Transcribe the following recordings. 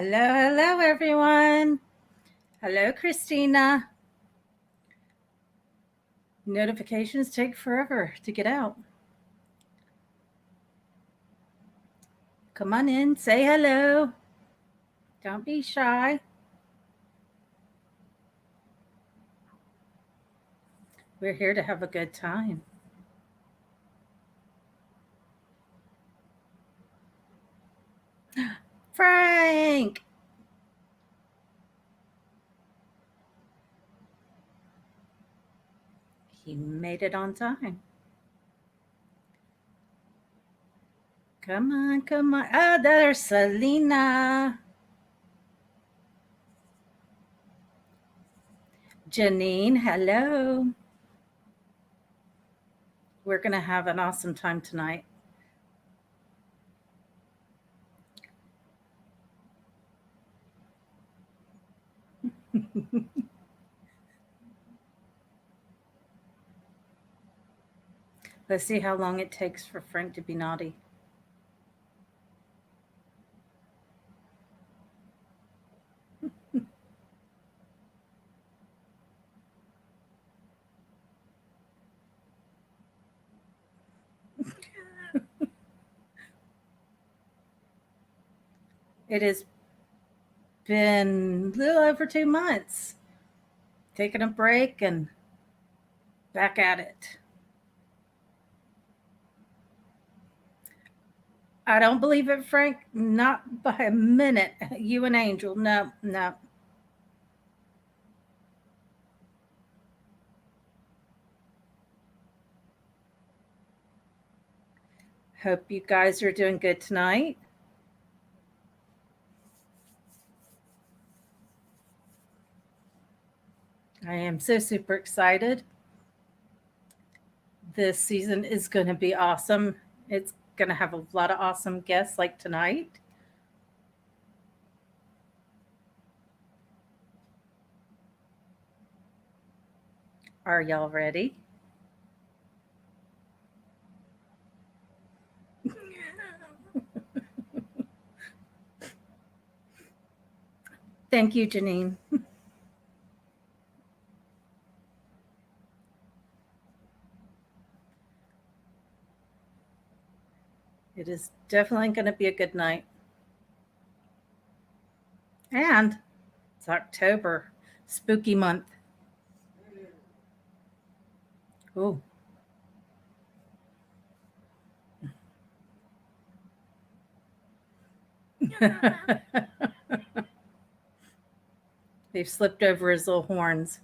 Hello, everyone. Hello, Christina. Notifications take forever to get out. Come on in, say hello. Don't be shy. We're here to have a good time. Frank! He made it on time. Come on, come on. Oh, there's Selena. Janine, hello. We're going to have an awesome time tonight. Let's see how long it takes for Frank to be naughty. It has been a little over 2 months. Taking a break and back at it. I don't believe it, Frank. Not by a minute. You and Angel. No, no. Hope you guys are doing good tonight. I am so super excited. This season is going to be awesome. It's going to have a lot of awesome guests like tonight. Are y'all ready? Thank you, Janine. It is definitely going to be a good night. And it's October, spooky month. Oh. They've slipped over his little horns.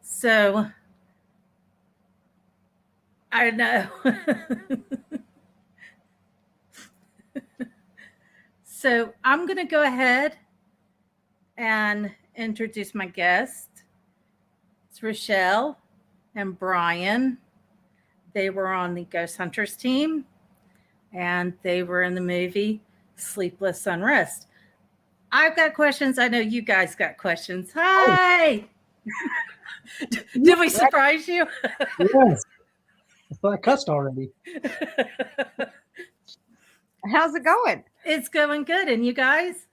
So, I know. So, I'm going to go ahead and introduce my guest. It's Richel and Brian. They were on the Ghost Hunters team, and they were in the movie Sleepless Unrest. I've got questions. I know you guys got questions. Hi. Did we surprise you? Yes. I cussed already. How's it going? It's going good. And you guys?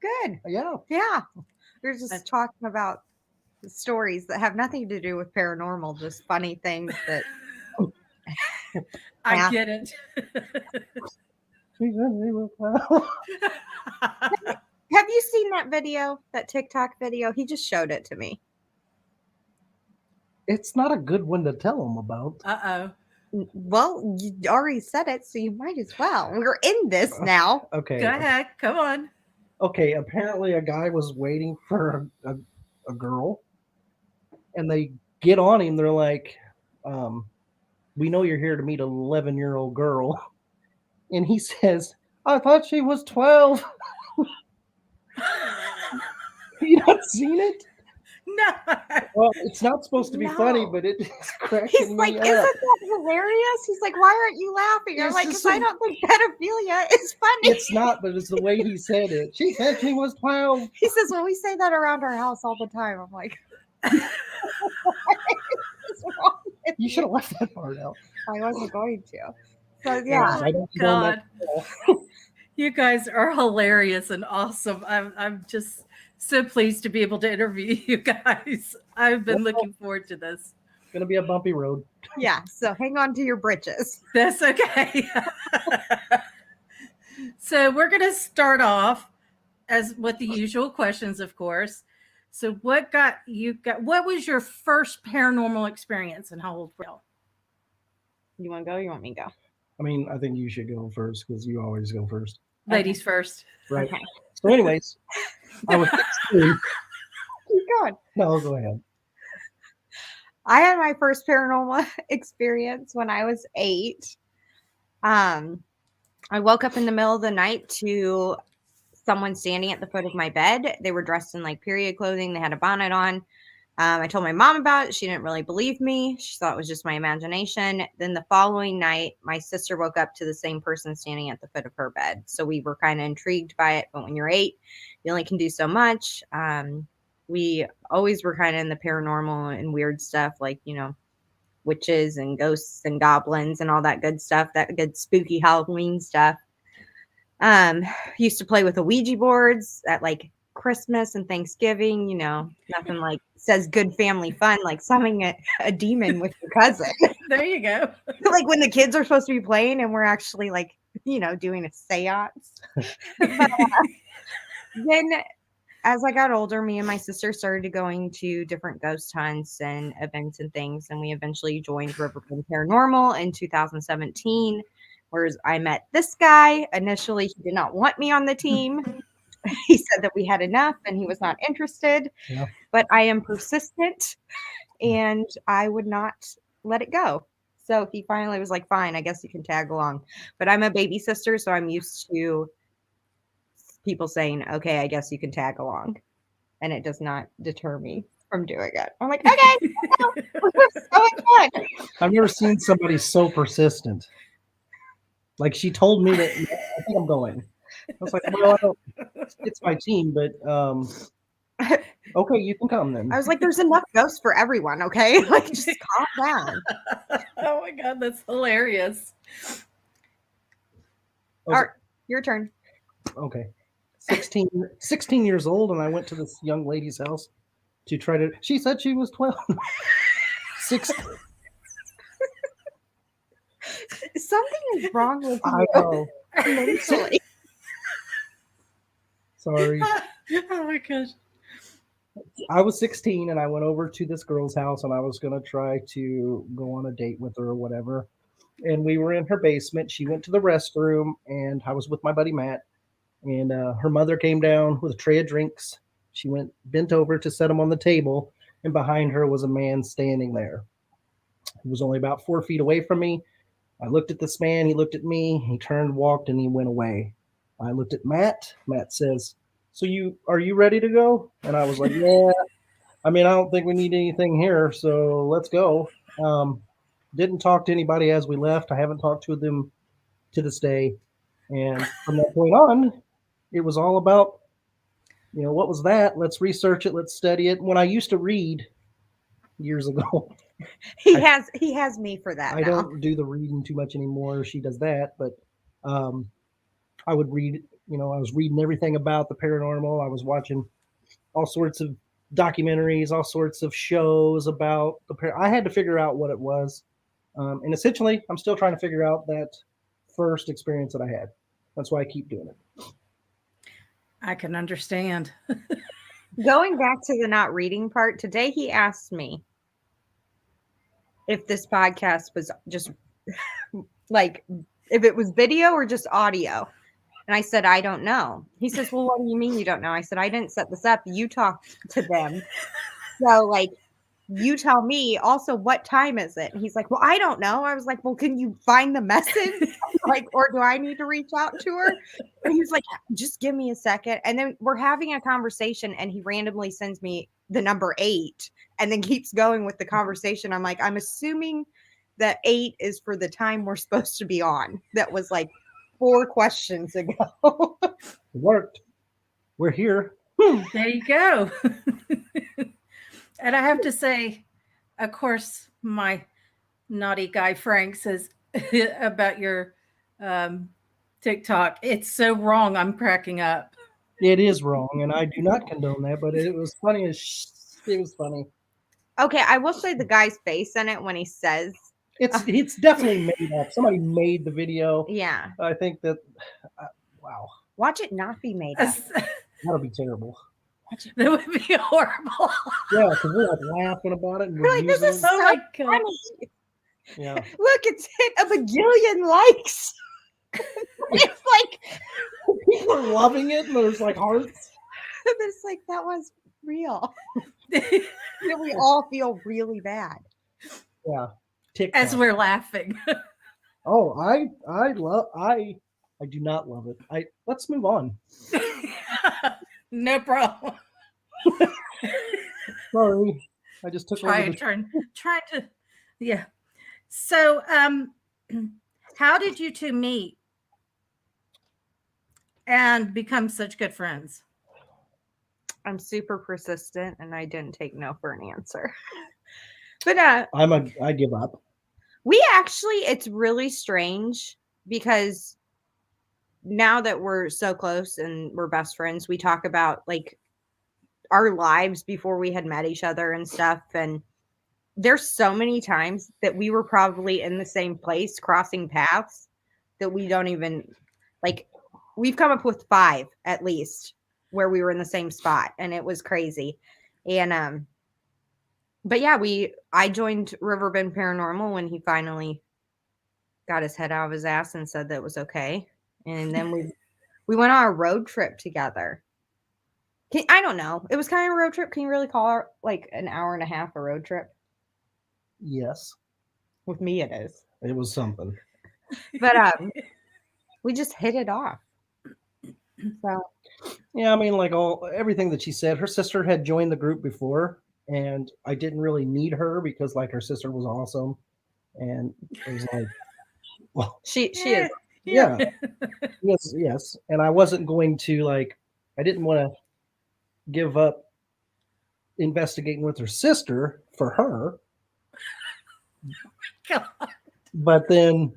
Good. Yeah. Yeah. We're just talking about stories that have nothing to do with paranormal, just funny things that. I get it. Have you seen that video, that TikTok video? He just showed it to me. It's not a good one to tell them about. Uh-oh. Well, you already said it, so you might as well. We're in this now. Okay. Go ahead. Come on. Okay, apparently a guy was waiting for a girl, and they get on him. They're like, we know you're here to meet an 11-year-old girl. And he says, I thought she was 12. You not seen it? No. Well, it's not supposed to be funny, but it is cracking He's like, me up. isn't that hilarious? He's like, why aren't you laughing? I'm like, because I don't think pedophilia is funny. It's not, but it's the way he said it. She said she was 12. He says, well, we say that around our house all the time. I'm like, what is wrong with You should have left that part out. I wasn't going to. So, yeah. Oh, God. You guys are hilarious and awesome. I'm just so pleased to be able to interview you guys. I've been looking forward to this. It's gonna be a bumpy road. Yeah, so hang on to your britches. That's okay. So we're going to start off as with the usual questions, of course. So what was your first paranormal experience and how old were you? You want to go? Or you want me to go? I mean, I think you should go first because you always go first. Ladies first. Right. Okay. So, anyways, I was 16. Keep going. No, go ahead. I had my first paranormal experience when I was 8. I woke up in the middle of the night to someone standing at the foot of my bed. They were dressed in like period clothing. They had a bonnet on. I told my mom about it. She didn't really believe me. She thought it was just my imagination. Then the following night, my sister woke up to the same person standing at the foot of her bed. So we were kind of intrigued by it. But when you're 8, you only can do so much. We always were kind of in the paranormal and weird stuff, like, witches and ghosts and goblins and all that good stuff, that good spooky Halloween stuff. Used to play with the Ouija boards at like Christmas and Thanksgiving, nothing like says good family fun, like summoning a demon with your cousin. There you go. Like when the kids are supposed to be playing and we're actually like, doing a seance. But, then as I got older, me and my sister started going to different ghost hunts and events and things. And we eventually joined Riverbend Paranormal in 2017, where I met this guy. Initially, he did not want me on the team. He said that we had enough and he was not interested. Yeah. But I am persistent and I would not let it go. So he finally was like, fine, I guess you can tag along. But I'm a baby sister, so I'm used to people saying, okay, I guess you can tag along. And it does not deter me from doing it. I'm like, okay, so much fun. I've never seen somebody so persistent. Like she told me that I think I'm going. I was like, well, it's my team, but okay, you can come then. I was like, there's enough ghosts for everyone, okay? Like, just calm down. Oh my God, that's hilarious. All right, your turn. Okay. 16 years old, and I went to this young lady's house to try to. She said she was 12. 16. Something is wrong with I you know. mentally. Sorry. Oh my gosh. I was 16, and I went over to this girl's house, and I was going to try to go on a date with her or whatever. And we were in her basement. She went to the restroom, and I was with my buddy Matt. And her mother came down with a tray of drinks. She bent over to set them on the table, and behind her was a man standing there. He was only about 4 feet away from me. I looked at this man. He looked at me. He turned, walked, and he went away. I looked at Matt. Matt says, "So are you ready to go?" And I was like, "Yeah. I mean, I don't think we need anything here, so let's go." Didn't talk to anybody as we left. I haven't talked to them to this day. And from that point on, it was all about, what was that? Let's research it. Let's study it. When I used to read years ago, He has me for that. I now. don't do the reading too much anymore. She does that, but I would read. I was reading everything about the paranormal. I was watching all sorts of documentaries, all sorts of shows about I had to figure out what it was, and essentially, I'm still trying to figure out that first experience that I had. That's why I keep doing it. I can understand. Going back to the not reading part, today he asked me if this podcast was just like, if it was video or just audio. And I said, I don't know. He says, well, what do you mean you don't know? I said, I didn't set this up. You talked to them. So like, you tell me also, what time is it? And he's like, well, I don't know. I was like, well, can you find the message? Like, or do I need to reach out to her? And he's like, just give me a second. And then we're having a conversation and he randomly sends me the number 8 and then keeps going with the conversation. I'm like, I'm assuming that 8 is for the time we're supposed to be on. That was like 4 questions ago. It worked. We're here. There you go. And I have to say, of course, my naughty guy Frank says about your TikTok. It's so wrong. I'm cracking up. It is wrong, and I do not condone that, but it was funny it was funny. Okay, I will say the guy's face in it when he says, It's definitely made up. Somebody made the video. yeah. I think that wow, Watch it not be made up. that'll be terrible. That would be horrible. Yeah, because we're like laughing about it and We're like, this using is it. Oh my so God. funny. Yeah. Look, it's hit a bagillion likes. It's like, People are loving it, and there's like hearts. it's like that was real. We all feel really bad. Yeah. TikTok. As we're laughing. Oh, I do not love it. Let's move on. No problem. Sorry, I just took over the Trying to, yeah. So, how did you two meet and become such good friends? I'm super persistent and I didn't take no for an answer. But I give up. we actually, it's really strange because now that we're so close and we're best friends, we talk about like our lives before we had met each other and stuff. And there's so many times that we were probably in the same place crossing paths that we don't even like. We've come up with 5 at least where we were in the same spot, and it was crazy. And but yeah, I joined Riverbend Paranormal when he finally got his head out of his ass and said that it was okay. And then we went on a road trip together. I don't know. It was kind of a road trip. Can you really call it like an hour and a half a road trip? Yes, With me, it is. it was something. But we just hit it off. So Yeah, I mean, like everything that she said. Her sister had joined the group before, and I didn't really need her because like her sister was awesome, and it was like, well, she is. yeah, yes, and I wasn't going to like, I didn't want to give up investigating with her sister for her, God. but then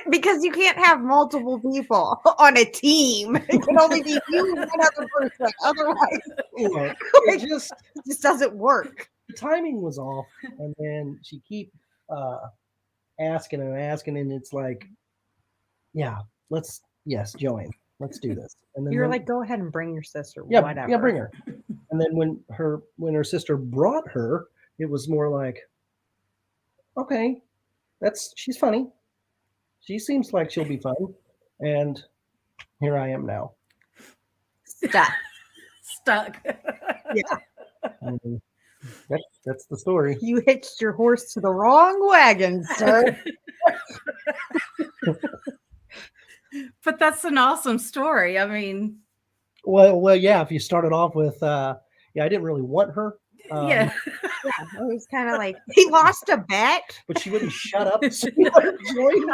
Because you can't have multiple people on a team. It can only be you and one other person. Otherwise, you know, it just doesn't work. the timing was off, and then she keep asking and it's like, yeah, join, let's do this. And then You're like, go ahead and bring your sister. yeah, Whatever. yeah, bring her. And then when her sister brought her, it was more like, okay, she's funny. She seems like she'll be fun, and here I am now. Stuck. Yeah. And that's the story. You hitched your horse to the wrong wagon, sir. But that's an awesome story. I mean, Well, yeah. If you started off with, I didn't really want her. yeah. Yeah, it was kind of like he lost a bet. But she wouldn't shut up. So we let her join.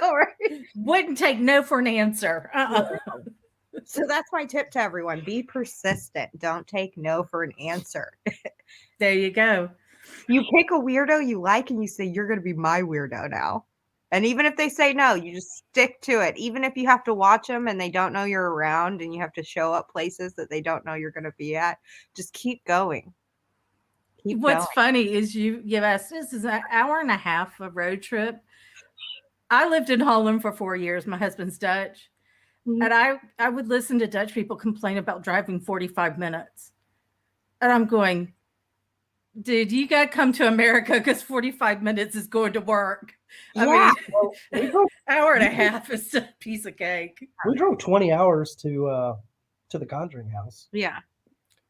No, right? Wouldn't take no for an answer. So that's my tip to everyone: be persistent. Don't take no for an answer. There you go. You pick a weirdo you like, and you say you're going to be my weirdo now. And even if they say no, you just stick to it. Even if you have to watch them and they don't know you're around, and you have to show up places that they don't know you're going to be at, just keep going. What's funny is you asked, this is an hour and a half a road trip. I lived in Holland for 4 years. My husband's Dutch. Mhm. And I would listen to Dutch people complain about driving 45 minutes. And I'm going, dude, you got to come to America because 45 minutes is going to work. Yeah. I mean, hour and a half is a piece of cake. We drove 20 hours to the Conjuring house. Yeah.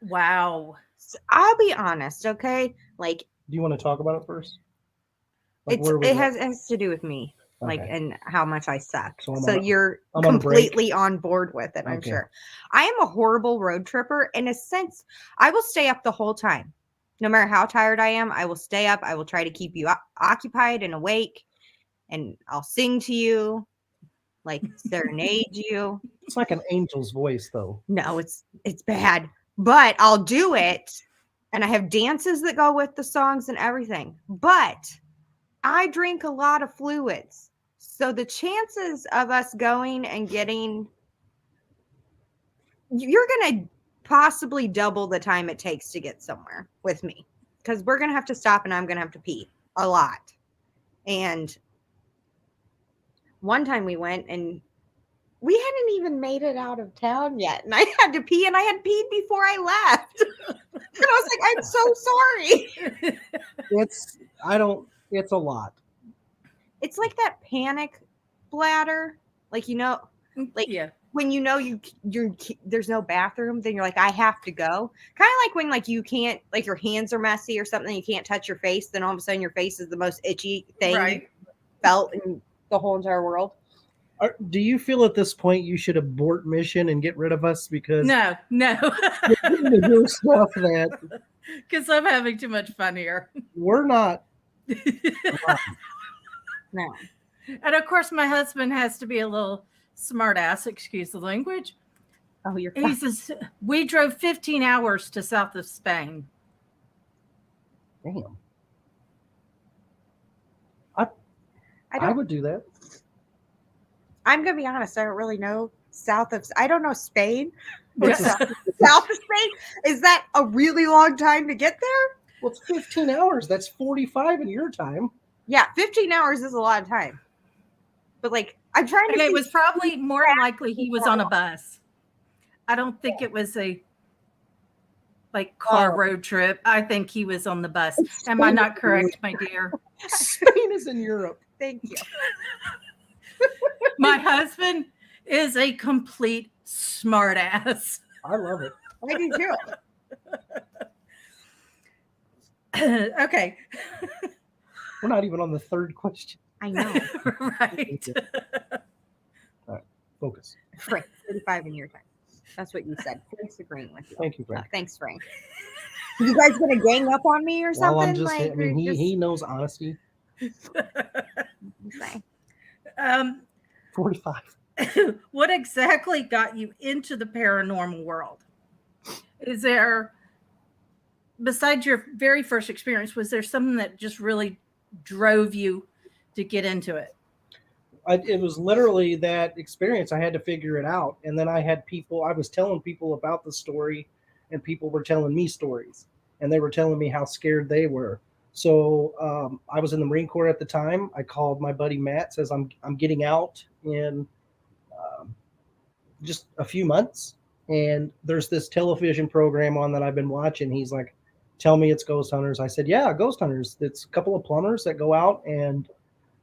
Wow. So I'll be honest, okay? Like Do you want to talk about it first? Like, it has to do with me, like, Okay. and how much I suck. So So, you're I'm on break. completely on board with it, I'm Okay. sure. I am a horrible road tripper. In a sense, I will stay up the whole time. No matter how tired I am, I will stay up. I will try to keep you occupied and awake, and I'll sing to you, like serenade you. It's like an angel's voice, though. No, it's bad, but I'll do it. And I have dances that go with the songs and everything. But I drink a lot of fluids. So the chances of us going and getting, you're going to possibly double the time it takes to get somewhere with me, because we're going to have to stop and I'm going to have to pee a lot. And one time we went and we hadn't even made it out of town yet. And I had to pee, and I had peed before I left. And I was like, I'm so sorry. It's a lot. It's like that panic bladder. Like, like Yeah. when you're there's no bathroom, then you're like, I have to go. Kind of like when like you can't, like your hands are messy or something, you can't touch your face, then all of a sudden your face is the most itchy thing Right. you felt in the whole entire world. Do you feel at this point you should abort mission and get rid of us because No. you're getting to do stuff that Because I'm having too much fun here. we're not? No. And of course, my husband has to be a little smart ass, excuse the language. Oh, you're fine. We drove 15 hours to south of Spain. Damn. I would do that. I'm gonna be honest, I don't really know I don't know Spain. Yeah. South of Spain. Is that a really long time to get there? Well, it's 15 hours. That's 45 in your time. Yeah, 15 hours is a lot of time. But like, I'm trying to And it think- was probably more likely he was on a bus. I don't think it was a car road trip. I think he was on the bus. Am I not correct, my dear? Spain is in Europe. Thank you. My husband is a complete smart ass. I love it. I do too. Okay. We're not even on the third question. I know. Right. All right, focus. Frank, 35 in your time. That's what you said. Frank's agreeing with you. Thank you, Frank. Thanks, Frank. You guys gonna gang up on me or something? Well, I'm just, like, he knows honesty. Say. 45. What exactly got you into the paranormal world? Is there, besides your very first experience, was there something that just really drove you to get into it? It was literally that experience. I had to figure it out. And then I was telling people about the story, and people were telling me stories, and they were telling me how scared they were. So I was in the Marine Corps at the time. I called my buddy Matt, says I'm getting out in just a few months, and there's this television program on that I've been watching. He's like, tell me it's ghost hunters. I said, yeah, ghost hunters. It's a couple of plumbers that go out and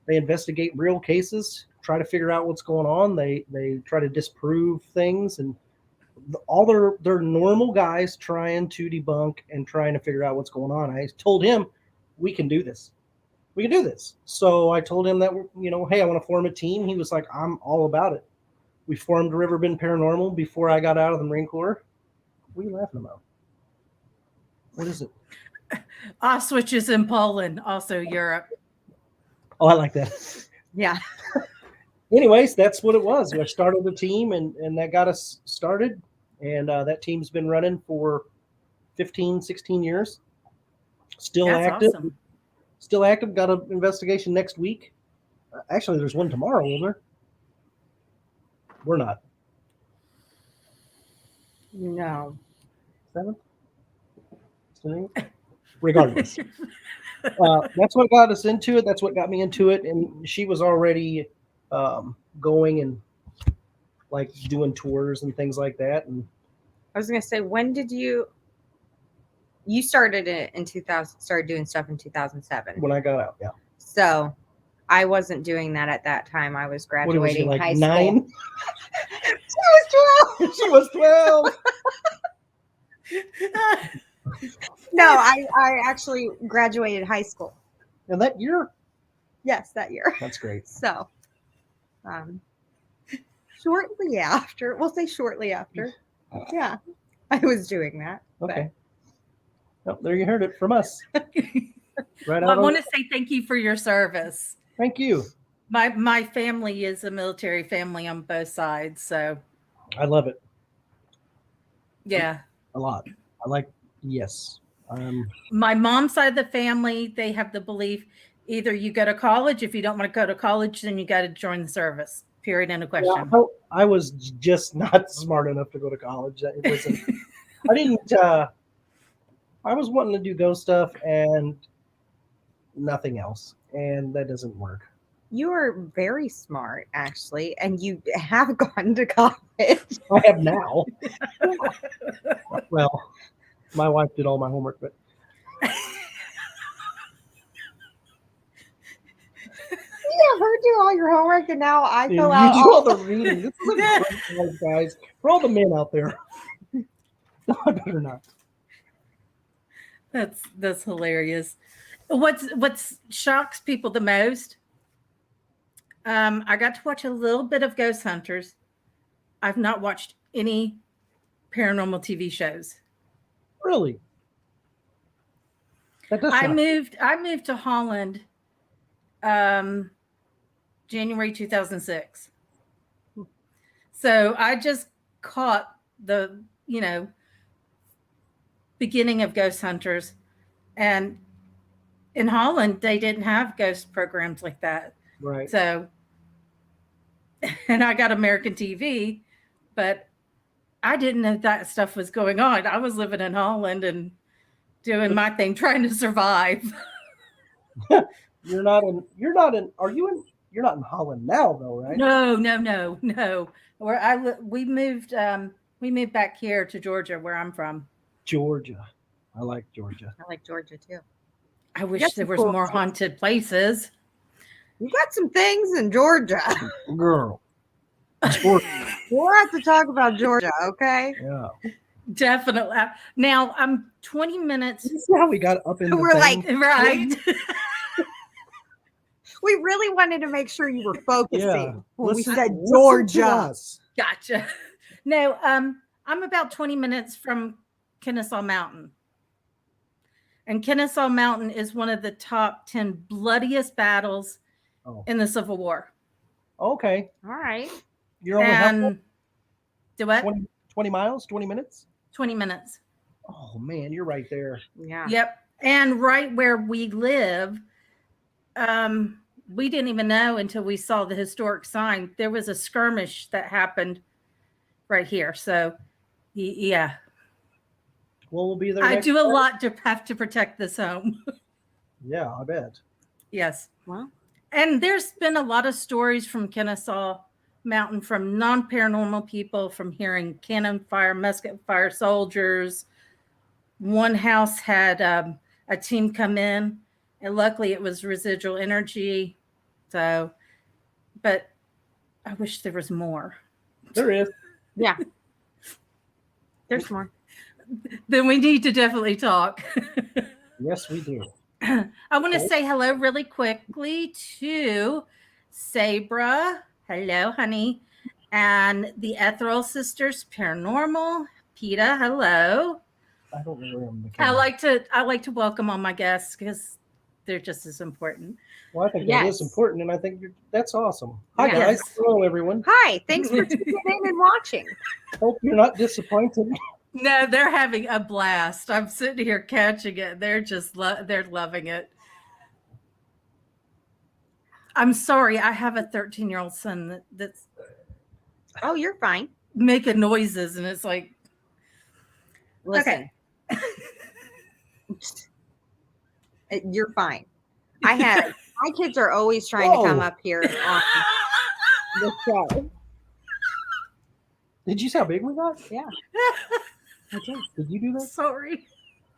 they investigate real cases, try to figure out what's going on. They try to disprove things, and all they're normal guys trying to debunk and trying to figure out what's going on. I told him, we can do this. We can do this. So I told him that, hey, I want to form a team. He was like, I'm all about it. We formed Riverbend Paranormal before I got out of the Marine Corps. What are you laughing about? What is it? Auschwitz is in Poland, also Europe. Oh, I like that. Yeah. Anyways, that's what it was. I started the team, and that got us started. And that team's been running for 15, 16 years. Still That's active. awesome. Still active. Got an investigation next week. Actually, there's one tomorrow, isn't there? We're not. No. 7? Regardless. That's what got us into it. That's what got me into it. And she was already going and like doing tours and things like that. And I was gonna say, when did you started it in 2000? Started doing stuff in 2007. when I got out, yeah. So I wasn't doing that at that time. I was What was she, graduating like high 9? school. She was 12. She was 12. No, I actually graduated high school. And that year? Yes, that year. That's great. So, shortly after, we'll say shortly after. Yeah, I was doing that. Okay. Well, there you heard it from us. Right Well, I out want to say thank you for your service. Thank you. My family is a military family on both sides, so I love it yeah. a lot. Yes. My mom's side of the family, they have the belief Either you go to college. If you don't want to go to college, then you got to join the service. Period. End of Yeah, question. I was just not smart enough to go to college. It wasn't. I didn't. I was wanting to do ghost stuff and nothing else, and that doesn't work. You are very smart, actually, and you have gone to college. I have now. Well, my wife did all my homework, but Yeah, her do all your homework, and now I you fill out do all the reading. This is a great one, guys. For all the men out there, no, I better not. That's hilarious. What's shocks people the most? I got to watch a little bit of Ghost Hunters. I've not watched any paranormal TV shows. Really, that does. I shock. moved to Holland, January 2006. So I just caught the beginning of Ghost Hunters, and in Holland they didn't have ghost programs like that. Right. So, and I got American TV, but I didn't know that stuff was going on. I was living in Holland and doing my thing, trying to survive. You're not in. Are you in? You're not in Holland now, though, right? No. We moved back here to Georgia, where I'm from. Georgia. I like Georgia. I like Georgia too. I wish That's there was cool. more haunted places. You got some things in Georgia. Girl. Georgia. We'll have to talk about Georgia, okay? Yeah. Definitely. Now I'm 20 minutes. You see how we got up in the We're thing? like, Right. we really wanted to make sure you were focusing Yeah. when we Listen- said listen to Georgia. us. Gotcha. No, I'm about 20 minutes from Kennesaw Mountain. And Kennesaw Mountain is one of the top 10 bloodiest battles in the Civil War. Okay. All right. You're only how And do what? 20 miles, 20 minutes? 20 minutes. Oh, man, you're right there. Yeah. Yep. And right where we live, we didn't even know until we saw the historic sign. There was a skirmish that happened right here. So, yeah. Well, we'll be there. I next do a time. lot to have to protect this home. Yeah, I bet. Yes. Well, And there's been a lot of stories from Kennesaw Mountain from non-paranormal people, from hearing cannon fire, musket fire, soldiers. One house had a team come in, and luckily it was residual energy. So, but I wish there was more. There is. yeah. There's more. Then we need to definitely talk. Yes, we do. I want to say hello really quickly to Sabra. Hello, honey. And the Ethereal Sisters Paranormal. PETA, hello. I don't know where I'm I like to welcome all my guests because they're just as important. Well, I think that Yes. is important, and I think that's awesome. Hi, Yes. guys. Hello, everyone. Hi. Thanks for tuning in and watching. Hope you're not disappointed. No, they're having a blast. I'm sitting here catching it. They're just they're loving it. I'm sorry. I have a 13-year-old son that's Oh, you're fine. making noises, and it's like, Listen. You're fine. My kids are always trying to come Whoa. up here on the show. Did you see how big we got? Yeah. Okay. Did you do that? sorry.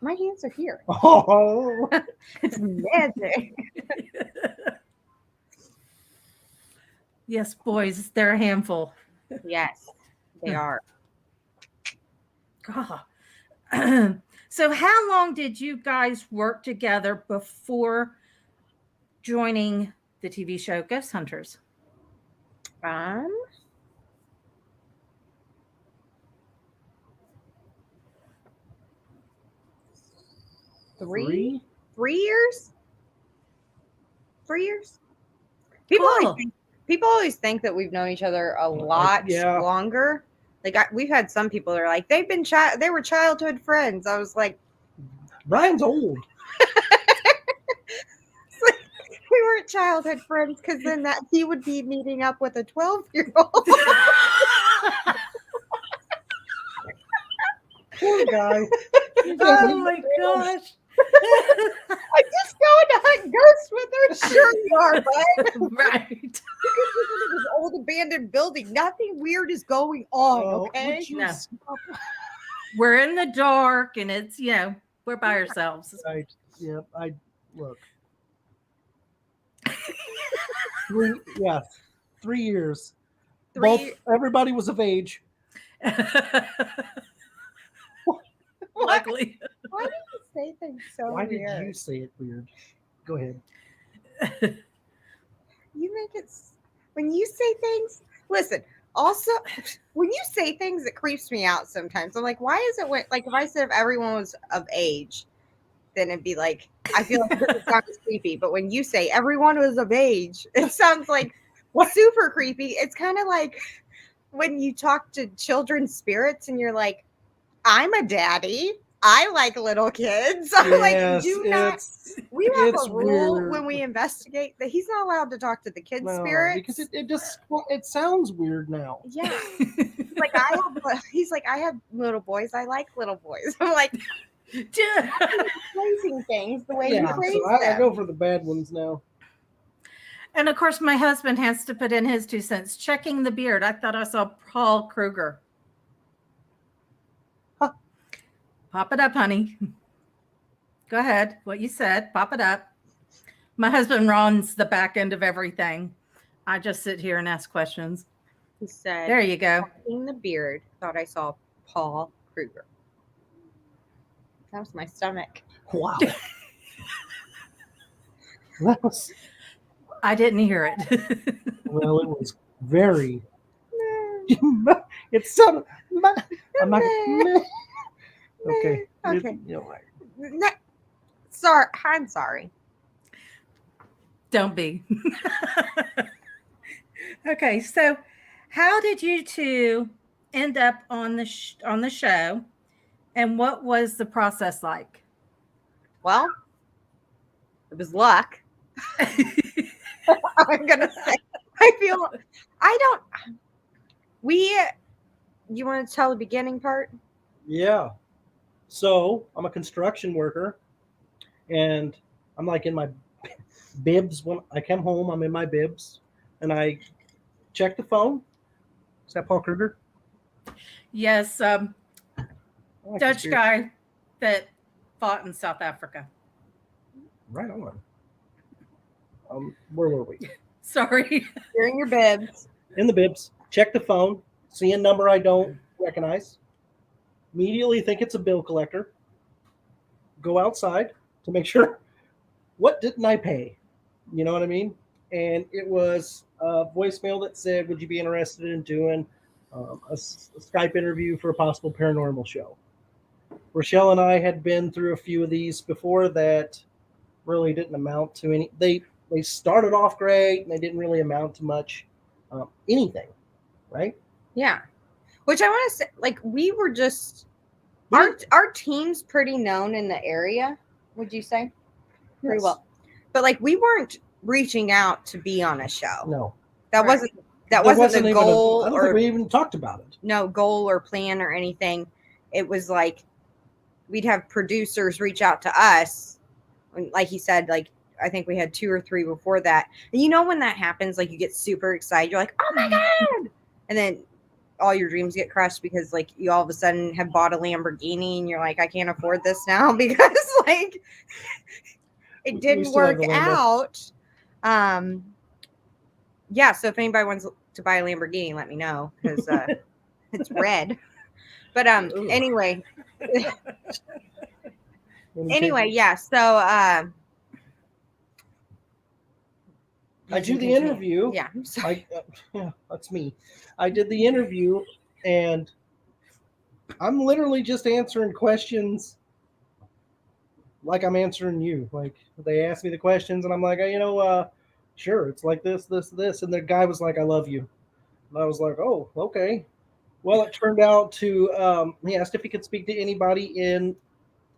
My hands are here. Oh, It's magic. Yes, boys, they're a handful. Yes, they are. God. So how long did you guys work together before joining the TV show Ghost Hunters? Three years? 3 years? People Cool. always think that we've known each other a lot yeah. longer. Like we've had some people that are like they were childhood friends. I was like, Brian's old. we weren't childhood friends because then that he would be meeting up with a 12-year-old. Poor guy. Oh my gosh. I'm just going to hunt ghosts with her. Sure you are, bud. Right. You could live in this old abandoned building. Nothing weird is going on, Oh, okay? would you No. stop? We're in the dark and it's, we're by ourselves. Right. Yep. I look. 3 years. Everybody was of age. Luckily. Why did you say things so Why weird? did you say it weird? Go ahead. You make it when you say things. Listen. Also, when you say things, it creeps me out sometimes. I'm like, why is it like if I said if everyone was of age, then it'd be like I feel like it sounds creepy. But when you say everyone was of age, it sounds like super creepy. It's kind of like when you talk to children's spirits and you're like, I'm a daddy. I like little kids. I'm like, do not. We have a rule weird. when we investigate that he's not allowed to talk to the kids' spirits because it just it sounds weird now. Yeah, he's like I have little boys. I like little boys. I'm like phrasing things the way you phrase so them. I go for the bad ones now. And of course, my husband has to put in his 2 cents. Checking the beard. I thought I saw Paul Kruger. Huh. Pop it up, honey. Go ahead. What you said. Pop it up. My husband runs the back end of everything. I just sit here and ask questions. He said, there you go. Checking the beard. Thought I saw Paul Kruger. That was my stomach. Wow. That was. I didn't hear it. Well, it was very. It sounded. I'm not. Okay. Okay. Right. Sorry. I'm sorry. Don't be. Okay, so how did you two end up on the show, and what was the process like? Well, it was luck. I'm gonna say. You want to tell the beginning part? Yeah. So I'm a construction worker, and I'm like in my bibs when I come home. I'm in my bibs, and I check the phone. Is that Paul Kruger? Yes, I like Dutch his beard. guy that fought in South Africa. Right on. Where were we? Sorry. You're in your bibs. In the bibs. Check the phone. See a number I don't recognize. Immediately think it's a bill collector. Go outside to make sure. What didn't I pay? You know what I mean? And it was a voicemail that said, would you be interested in doing a Skype interview for a possible paranormal show? Richel and I had been through a few of these before that really didn't amount to any. They started off great and they didn't really amount to much anything, right? Yeah. Which I want to say, like, we were just our team's pretty known in the area, would you say? Pretty Yes. well. But like we weren't reaching out to be on a show. No. That Right. wasn't the goal I don't think we even talked about it. no goal or plan or anything. It was like we'd have producers reach out to us. And like he said, like I think we had 2 or 3 before that. And you know when that happens, like you get super excited. You're like, oh my God. And then all your dreams get crushed because like you all of a sudden have bought a Lamborghini and you're like, I can't afford this now because like it didn't still have work the Lambo. out. Yeah, so if anybody wants to buy a Lamborghini, let me know because it's red. But anyway. Anyway, yeah. So I do the interview. Yeah, I'm sorry. Yeah, that's me. I did the interview, and I'm literally just answering questions like I'm answering you. Like they asked me the questions, and I'm like, sure, it's like this, this, this. And the guy was like, I love you. And I was like, oh, okay. Well, it turned out to, he asked if he could speak to anybody in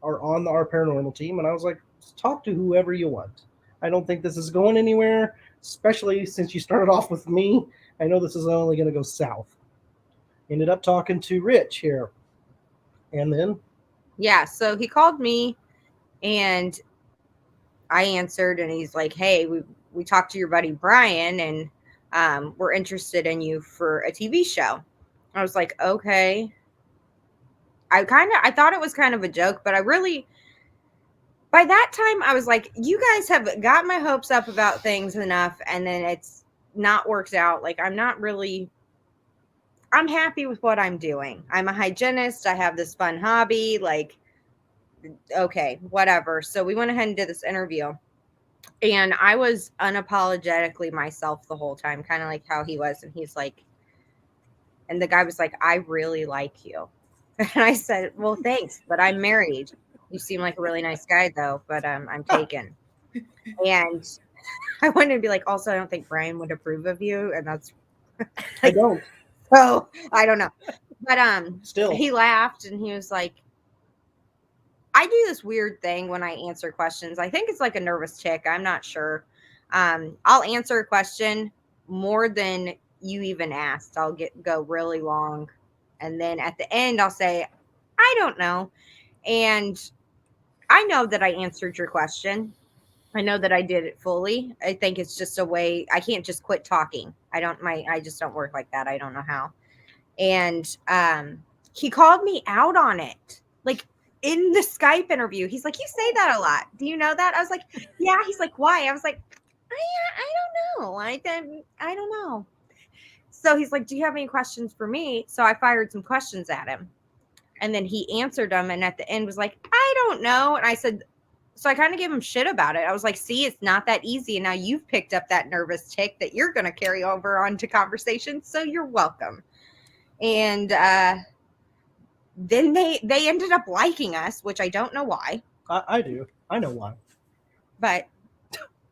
or on our paranormal team. And I was like, talk to whoever you want. I don't think this is going anywhere, especially since you started off with me. I know this is only going to go south. Ended up talking to Rich here. And then? Yeah, so he called me and I answered, and he's like, hey, we talked to your buddy Brian, and we're interested in you for a TV show. I was like, okay. I thought it was kind of a joke, but by that time I was like, you guys have got my hopes up about things enough, and then it's not worked out. Like, I'm happy with what I'm doing. I'm a hygienist. I have this fun hobby. Like, okay, whatever. So we went ahead and did this interview. And I was unapologetically myself the whole time, kind of like how he was. And he's like, and the guy was like, I really like you. And I said, well, thanks, but I'm married. You seem like a really nice guy, though, but I'm taken. And I wanted to be like, also, I don't think Brian would approve of you. And that's, I don't. oh, I don't know. But Still. he laughed and he was like, I do this weird thing when I answer questions. I think it's like a nervous tick. I'm not sure. I'll answer a question more than you even asked. I'll go really long. And then at the end, I'll say, I don't know. And I know that I answered your question. I know that I did it fully. I think it's just a way. I can't just quit talking. I just don't work like that. I don't know how. And he called me out on it. Like, in the Skype interview, he's like, you say that a lot. Do you know that? I was like, yeah. He's like, why? I was like, I don't know. I don't know. So he's like, do you have any questions for me? So I fired some questions at him. And then he answered them. And at the end was like, I don't know. And I said, so I kind of gave him shit about it. I was like, see, it's not that easy. And now you've picked up that nervous tick that you're going to carry over onto conversations. So you're welcome. And then they ended up liking us, which I don't know why. I do. I know why. But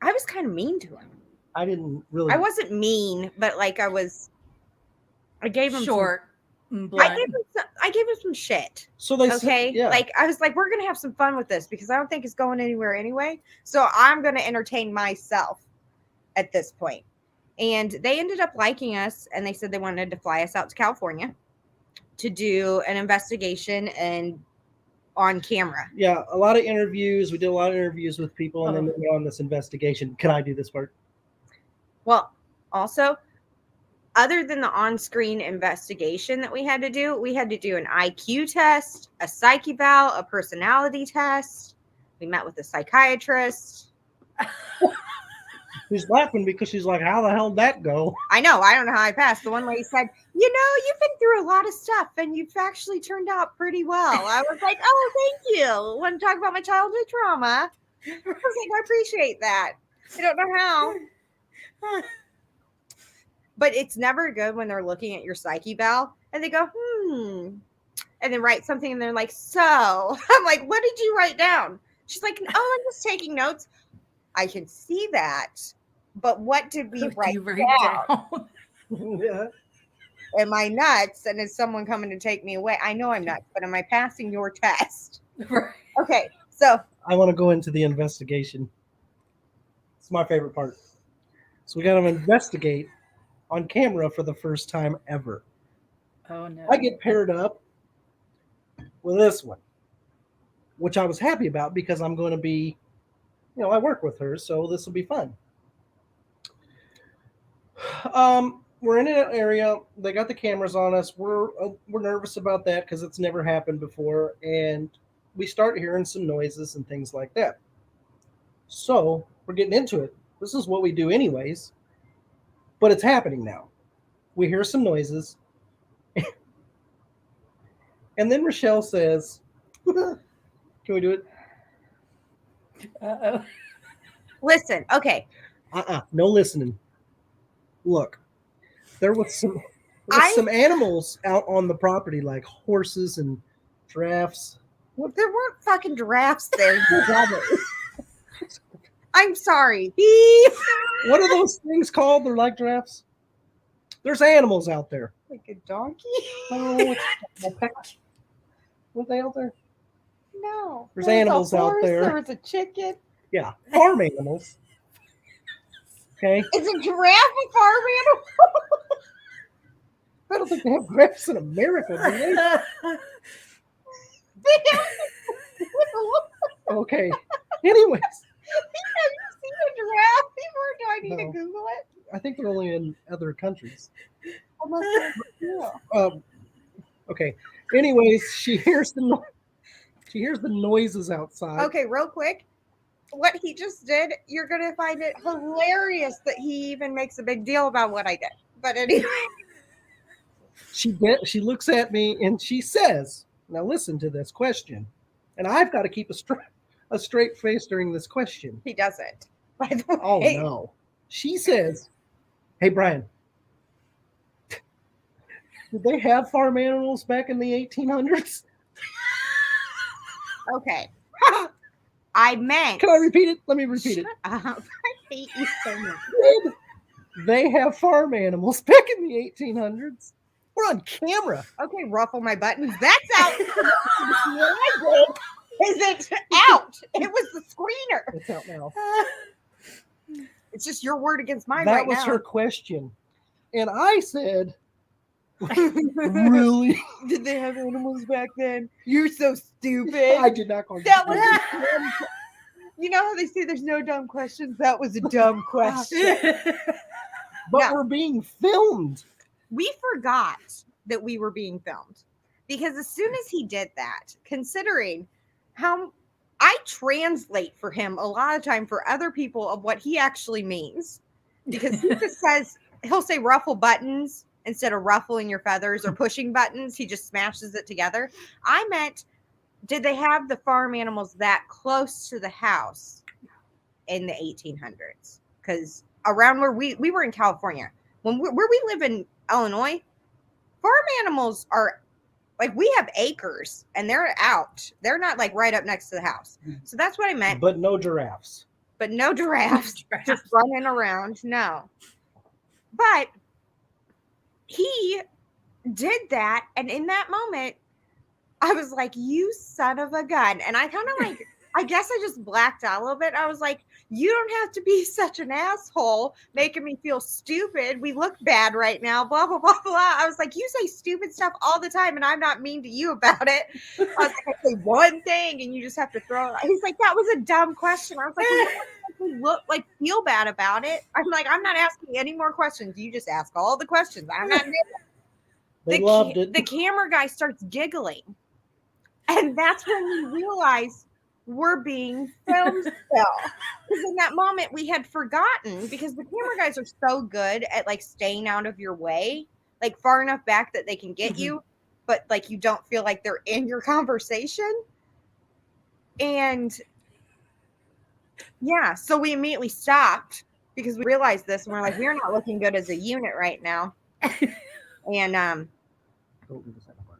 I was kind of mean to him. I didn't really. I wasn't mean, but like I gave him short. I gave him some shit. So they okay. Yeah. Like, I was like, we're gonna have some fun with this because I don't think it's going anywhere anyway. So I'm gonna entertain myself at this point. And they ended up liking us, and they said they wanted to fly us out to California to do an investigation and on camera. Yeah, a lot of interviews. We did a lot of interviews with people, and then we went on this investigation. Can I do this part? Well, also, other than the on-screen investigation that we had to do an IQ test, a psych eval, a personality test. We met with a psychiatrist. She's laughing because she's like, how the hell did that go? I know. I don't know how I passed. The one lady said, you've been through a lot of stuff and you've actually turned out pretty well. I was like, oh, thank you. Want to talk about my childhood trauma? I was like, I appreciate that. I don't know how. But it's never good when they're looking at your psych eval and they go, and then write something and they're like, so. I'm like, what did you write down? She's like, oh, I'm just taking notes. I can see that. But what did we write down? Yeah. Am I nuts? And is someone coming to take me away? I know I'm nuts, but am I passing your test? Right. Okay, so. I want to go into the investigation. It's my favorite part. So we got to investigate on camera for the first time ever. Oh, no. I get paired up with this one, which I was happy about because I'm going to be, I work with her, so this will be fun. We're in an area. They got the cameras on us. We're nervous about that because it's never happened before, and we start hearing some noises and things like that. So we're getting into it. This is what we do anyways, but it's happening now. We hear some noises, and then Richel says, "Can we do it?" Uh-oh. Listen, okay. No listening. Look, there was some animals out on the property, like horses and giraffes. Well, there weren't fucking giraffes there. I'm sorry. Beep. What are those things called? They're like giraffes. There's animals out there. Like a donkey? Oh, weren't they out there? No. There's animals out there. There was a chicken. Yeah, farm animals. Okay, Is a giraffe a farm animal? I don't think they have giraffes in America, do they? Okay. Anyways, Have you seen a giraffe before? Do I need to No. Google it? I think they're only in other countries. Yeah. Okay. Anyways, she hears the noises outside. Okay, real quick. What he just did, you're gonna find it hilarious that he even makes a big deal about what I did. But anyway, She looks at me and she says, "Now listen to this question," and I've got to keep a straight face during this question. he does it. By the way. Oh no! She says, "Hey Brian, did they have farm animals back in the 1800s?" Okay. I meant. Can I repeat it? Let me repeat it. Shut up. I hate you so much. Did they have farm animals back in the 1800s? We're on camera. Okay, ruffle my buttons. That's out. What I did isn't out. It was the screener. It's out now. It's just your word against mine That right was now. her question. And I said, really? Did they have animals back then? You're so stupid. I did not call you That stupid. was. You know how they say there's no dumb questions? That was a dumb question. But No. we're being filmed. We forgot that we were being filmed because as soon as he did that, considering how I translate for him a lot of time for other people of what he actually means, because he just says he'll say ruffle buttons instead of ruffling your feathers or pushing buttons. He just smashes it together. I meant, did they have the farm animals that close to the house in the 1800s? Because around where we were in California, where we live in Illinois, farm animals are like, we have acres and they're out. They're not like right up next to the house. So that's what I meant. But no giraffes. But no giraffes just running around. No. But he did that. And in that moment, I was like, you son of a gun. And I kind of like, I guess I just blacked out a little bit. I was like, you don't have to be such an asshole making me feel stupid. We look bad right now, blah, blah, blah, blah. I was like, you say stupid stuff all the time and I'm not mean to you about it. I was like, I say one thing and you just have to throw it out. He's like, that was a dumb question. I was like, you look like feel bad about it. I'm like, I'm not asking any more questions. You just ask all the questions. I'm not doing it. They loved it. The camera guy starts giggling. And that's when we realized we're being filmed still. Because in that moment we had forgotten, because the camera guys are so good at like staying out of your way, like far enough back that they can get you, but like you don't feel like they're in your conversation. And yeah, so we immediately stopped because we realized this and we're like, we're not looking good as a unit right now. And Don't do the second part.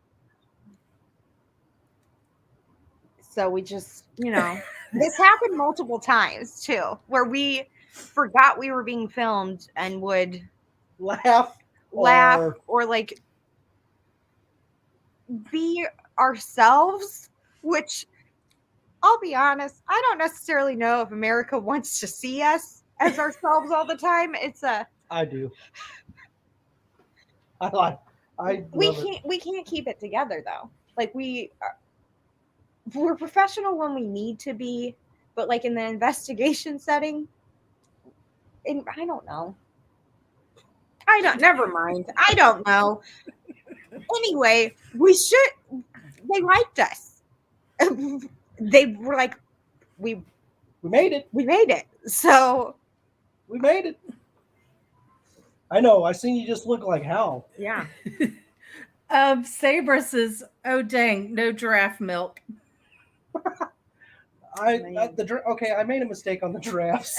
so we just, this happened multiple times too, where we forgot we were being filmed and would Laugh or like be ourselves, which I'll be honest, I don't necessarily know if America wants to see us as ourselves all the time. I do. I love it. We can't keep it together though. Like we're professional when we need to be, but like in the investigation setting, and I don't know. Never mind. I don't know. Anyway, they liked us. They were like, we made it. We made it. So we made it. I know. I seen you just look like hell. Yeah. Sabre says, "Oh dang, no giraffe milk." I made a mistake on the giraffes.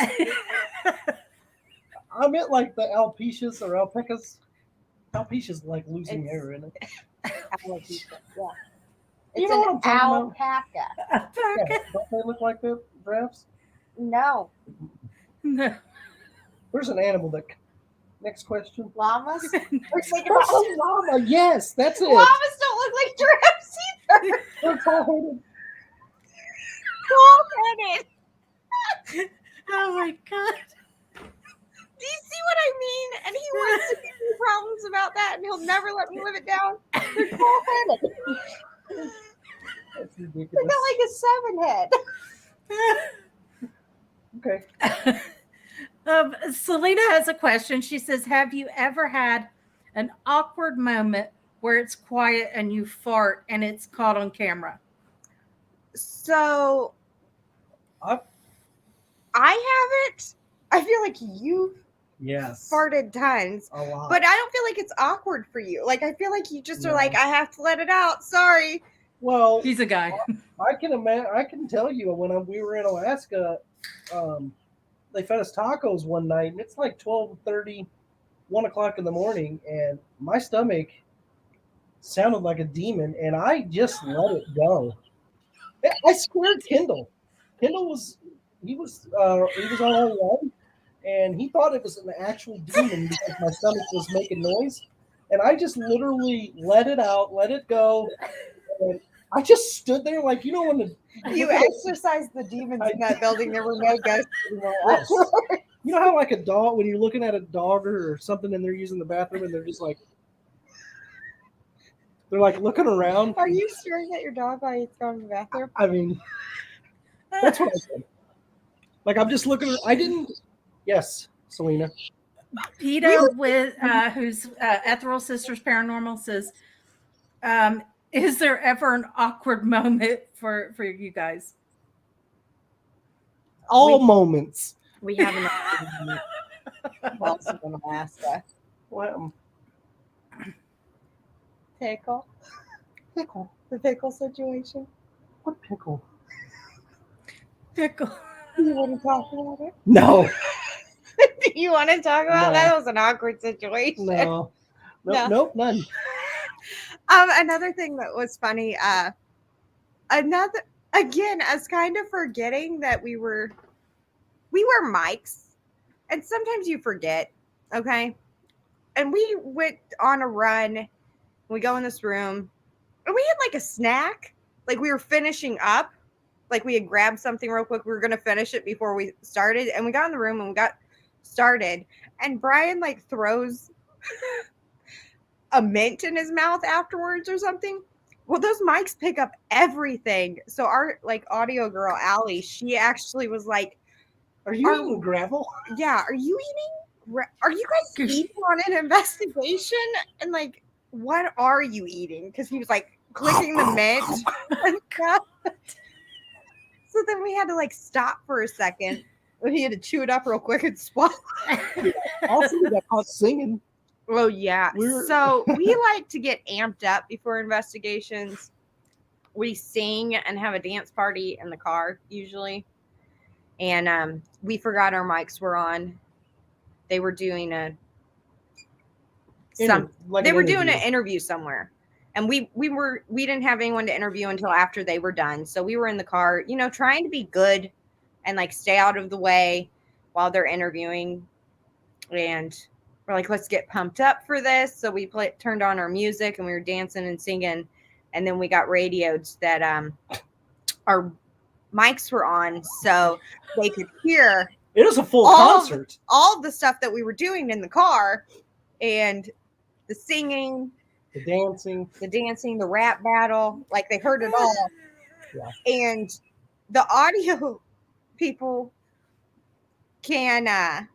I meant like the alpacas or alpacas. Alpacas like losing hair in it. Alopecia, yeah. You It's know what an I'm talking alpaca. Yeah, don't they look like the giraffes? No. No. There's an animal that. Next question. Llamas? There's a llama. Yes, that's it. Llamas don't look like giraffes either. They're tall-headed. Tall-headed. Oh my god. I mean? And he wants to give me problems about that, and he'll never let me live it down. They're 12-headed. That's They ridiculous. got like a 7-head. Okay. Selena has a question. She says, have you ever had an awkward moment where it's quiet and you fart and it's caught on camera? So I've- I haven't. I feel like you've Yes. farted tons, A lot. but I don't feel like it's awkward for you. Like, I feel like you just are No. like, I have to let it out. Sorry. Well, He's a guy. I can tell you when we were in Alaska, they fed us tacos one night, and it's like 12:30, 1 o'clock in the morning, and my stomach sounded like a demon, and I just let it go. I scared Kendall. Kendall was on our run, and he thought it was an actual demon because my stomach was making noise, and I just literally let it out, let it go, and I just stood there like, when You exorcised the demons in that building. There were no ghosts anymore. Yes. You know how like a dog, when you're looking at a dog or something and they're using the bathroom and they're just like, they're like looking around. Are you staring at your dog while it's going to the bathroom? I mean, that's what I did. Like, I'm just looking. Yes, Selena. PETA, with who's Ethereal Sisters Paranormal, says, is there ever an awkward moment for you guys? All moments. We haven't. Also in Alaska. Well, Pickle. The pickle situation. what pickle? Pickle. You want to talk about it? No. Do you want to talk about No. that? Was an awkward situation. No. No. Nope, none. Another thing that was funny, again, as kind of forgetting that we wear mics, and sometimes you forget, okay? And we went on a run, we go in this room, and we had like a snack, like we were finishing up, like we had grabbed something real quick, we were going to finish it before we started, and we got in the room and we got started, and Brian like throws a mint in his mouth afterwards or something. Well, those mics pick up everything. So our like audio girl, Allie, she actually was like, Are you eating gravel? yeah, are you eating? Are you guys eating on an investigation? And like, what are you eating? Because he was like clicking the mint and stuff. So then we had to like stop for a second. He had to chew it up real quick and swallow. Also, we got caught singing. Oh yeah. So we like to get amped up before investigations. We sing and have a dance party in the car usually. And we forgot our mics were on. They were doing an interview somewhere. And we didn't have anyone to interview until after they were done. So we were in the car, trying to be good and like stay out of the way while they're interviewing. And we're like, let's get pumped up for this. So we turned on our music and we were dancing and singing. And then we got radioed that our mics were on so they could hear. It was a full concert. All of the stuff that we were doing in the car, and the singing, the dancing, the rap battle. Like they heard it all. Yeah. And the audio people can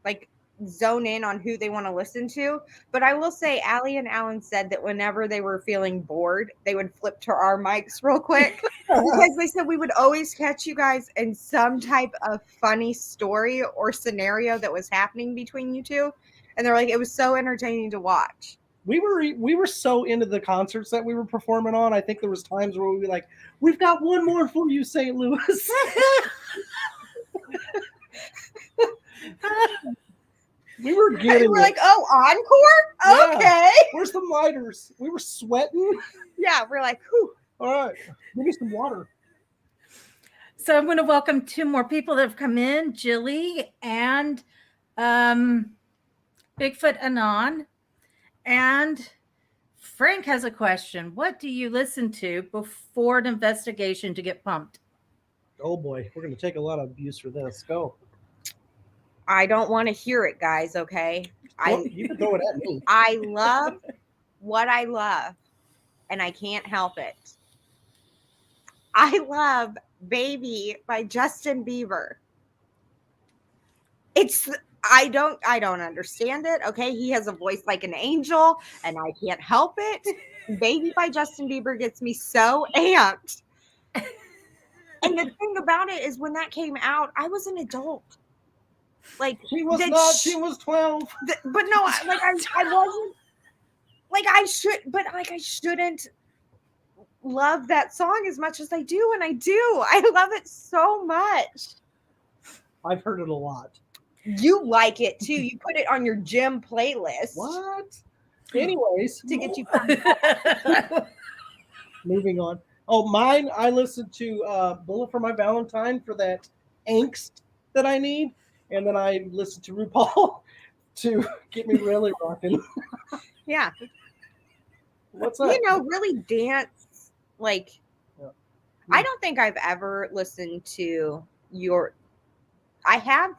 like zone in on who they want to listen to. But I will say Allie and Alan said that whenever they were feeling bored, they would flip to our mics real quick because they said we would always catch you guys in some type of funny story or scenario that was happening between you two. And they're like, it was so entertaining to watch. We were so into the concerts that we were performing on. I think there was times where we'd be like, we've got one more for you, St. Louis. We were getting like, oh, encore? Okay. Yeah. Where's the lighters? We were sweating. Yeah, we're like, whew. All right. Give me some water. So I'm going to welcome two more people that have come in, Jilly and Bigfoot Anon. And Frank has a question. What do you listen to before an investigation to get pumped? Oh boy, we're going to take a lot of abuse for this. Go. I don't want to hear it, guys. Okay. Well, you can throw it at me. I love what I love, and I can't help it. I love Baby by Justin Bieber. I don't understand it. Okay. He has a voice like an angel, and I can't help it. Baby by Justin Bieber gets me so amped. And the thing about it is when that came out, I was an adult. Like She was not. She was 12. but no, I wasn't. Like I shouldn't love that song as much as I do, and I do. I love it so much. I've heard it a lot. You like it too. You put it on your gym playlist. What? Anyways, To get you moving on. Oh, mine, I listened to Bullet for My Valentine for that angst that I need. And then I listened to RuPaul to get me really rocking. Yeah. What's that? Really dance. Like, Yeah. I don't think I've ever listened to I have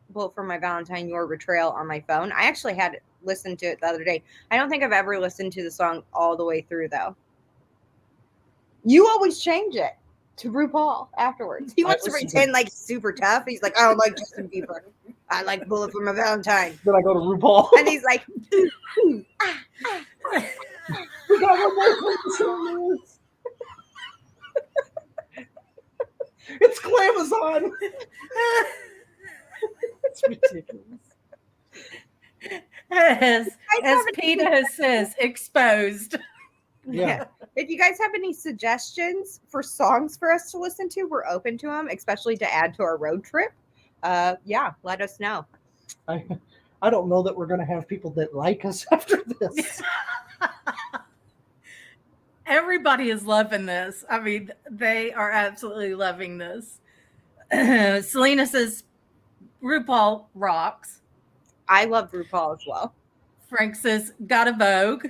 Bullet for My Valentine, Your Betrayal on my phone. I actually had listened to it the other day. I don't think I've ever listened to the song all the way through, though. You always change it to RuPaul afterwards. He wants to pretend like super tough. He's like, I don't like Justin Bieber. I like Bullet for My Valentine. Then I go to RuPaul. And he's like, We got one more person. It's Glamazon. It's ridiculous. As Peter says, exposed. Yeah. If you guys have any suggestions for songs for us to listen to, we're open to them, especially to add to our road trip. Let us know. I don't know that we're going to have people that like us after this. Everybody is loving this. I mean, they are absolutely loving this. Selena says RuPaul rocks. I love RuPaul as well. Frank says got a Vogue.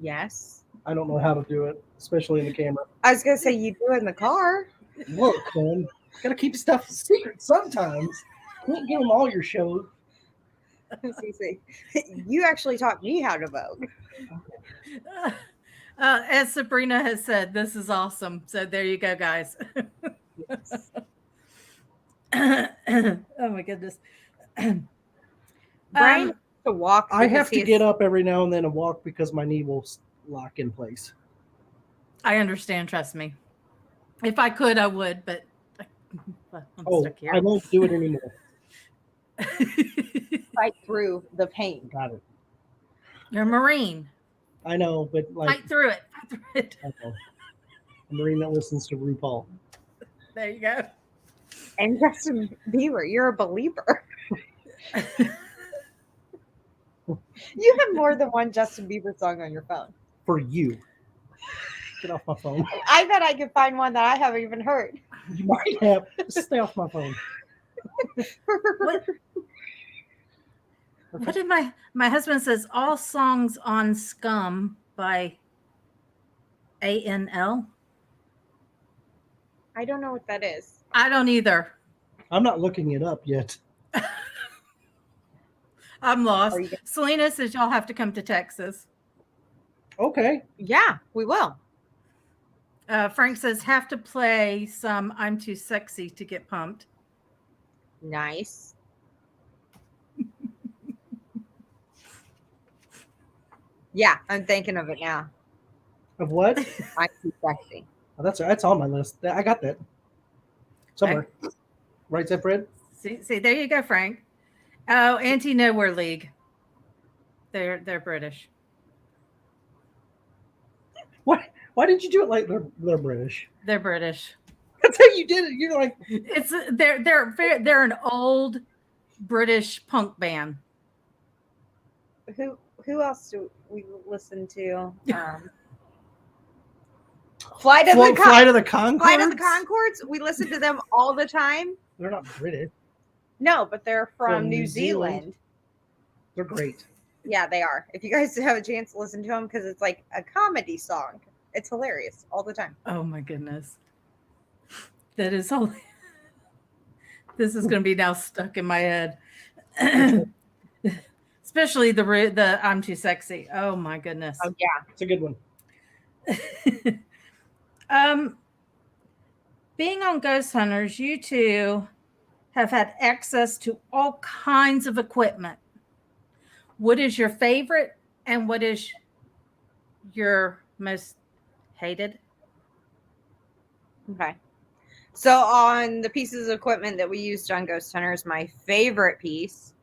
Yes. I don't know how to do it, especially in the camera. I was going to say you do it in the car. Look, man, got to keep stuff secret sometimes. Can't give them all your shows. You actually taught me how to Vogue. As Sabrina has said, this is awesome. So there you go, guys. Oh my goodness. Brian has to walk. I have to get up every now and then and walk because my knee will lock in place. I understand. Trust me. If I could, I would, but I'm stuck here. I won't do it anymore. Fight through the pain. Got it. You're a Marine. I know, but Fight through it. Fight through it. Okay. A Marine that listens to RuPaul. There you go. And Justin Bieber, you're a believer. You have more than one Justin Bieber song on your phone. For you. Get off my phone. I bet I could find one that I haven't even heard. You might have. Just stay off my phone. What did my husband says? All Songs on Scum by ANL. I don't know what that is. I don't either. I'm not looking it up yet. I'm lost. Selena says y'all have to come to Texas. Okay. Yeah, we will. Frank says have to play some I'm Too Sexy to Get Pumped. Nice. Yeah, I'm thinking of it now. Of what? I'm Too Sexy. Oh, that's on my list. I got that somewhere. Okay. Right, Zip Fred? See, there you go, Frank. Oh, Anti-Nowhere League. They're British. What? Why did you do it like they're British? They're British. That's how you did it. You're like they're an old British punk band. Who else do we listen to? Flight of the Conchords. Flight of the Conchords. We listen to them all the time. They're not British. No, but they're from New Zealand. They're great. Yeah, they are. If you guys have a chance to listen to them, because it's like a comedy song. It's hilarious all the time. Oh my goodness. That is hilarious. This is going to be now stuck in my head. Especially the I'm too sexy. Oh my goodness. Oh yeah. It's a good one. Being on Ghost Hunters, you two have had access to all kinds of equipment. What is your favorite and what is your most hated? Okay. So on the pieces of equipment that we used on Ghost Hunters, my favorite piece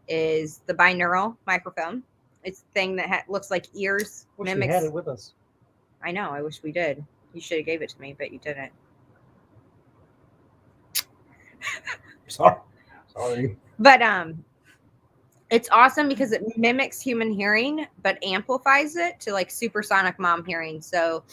is the binaural microphone. It's the thing that looks like ears. Wish we had it with us. I know. I wish we did. You should have gave it to me, but you didn't. Sorry. But it's awesome because it mimics human hearing, but amplifies it to like supersonic mom hearing. So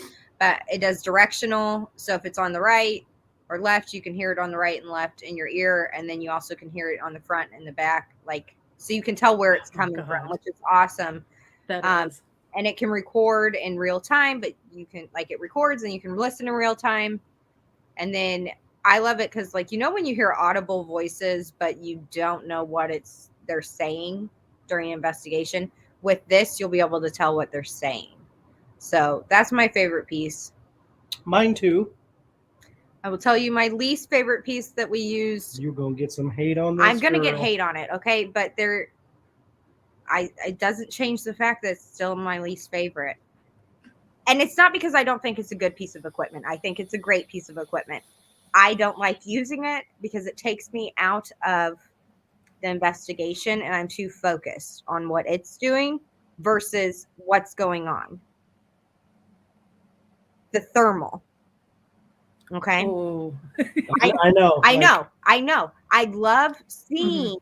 it does directional. So if it's on the right or left, you can hear it on the right and left in your ear. And then you also can hear it on the front and the back. Like, so you can tell where it's coming from, which is awesome. That is. And it can record in real time, but you can like it records and you can listen in real time. And then I love it because like, you know, when you hear audible voices, but you don't know what they're saying during an investigation, with this, you'll be able to tell what they're saying. So that's my favorite piece. Mine too. I will tell you my least favorite piece that we used. You're going to get some hate on this. I'm going to get hate on it. Okay. But it doesn't change the fact that it's still my least favorite. And it's not because I don't think it's a good piece of equipment. I think it's a great piece of equipment. I don't like using it because it takes me out of the investigation and I'm too focused on what it's doing versus what's going on. The thermal. Okay. Oh. I know. I know. I love seeing,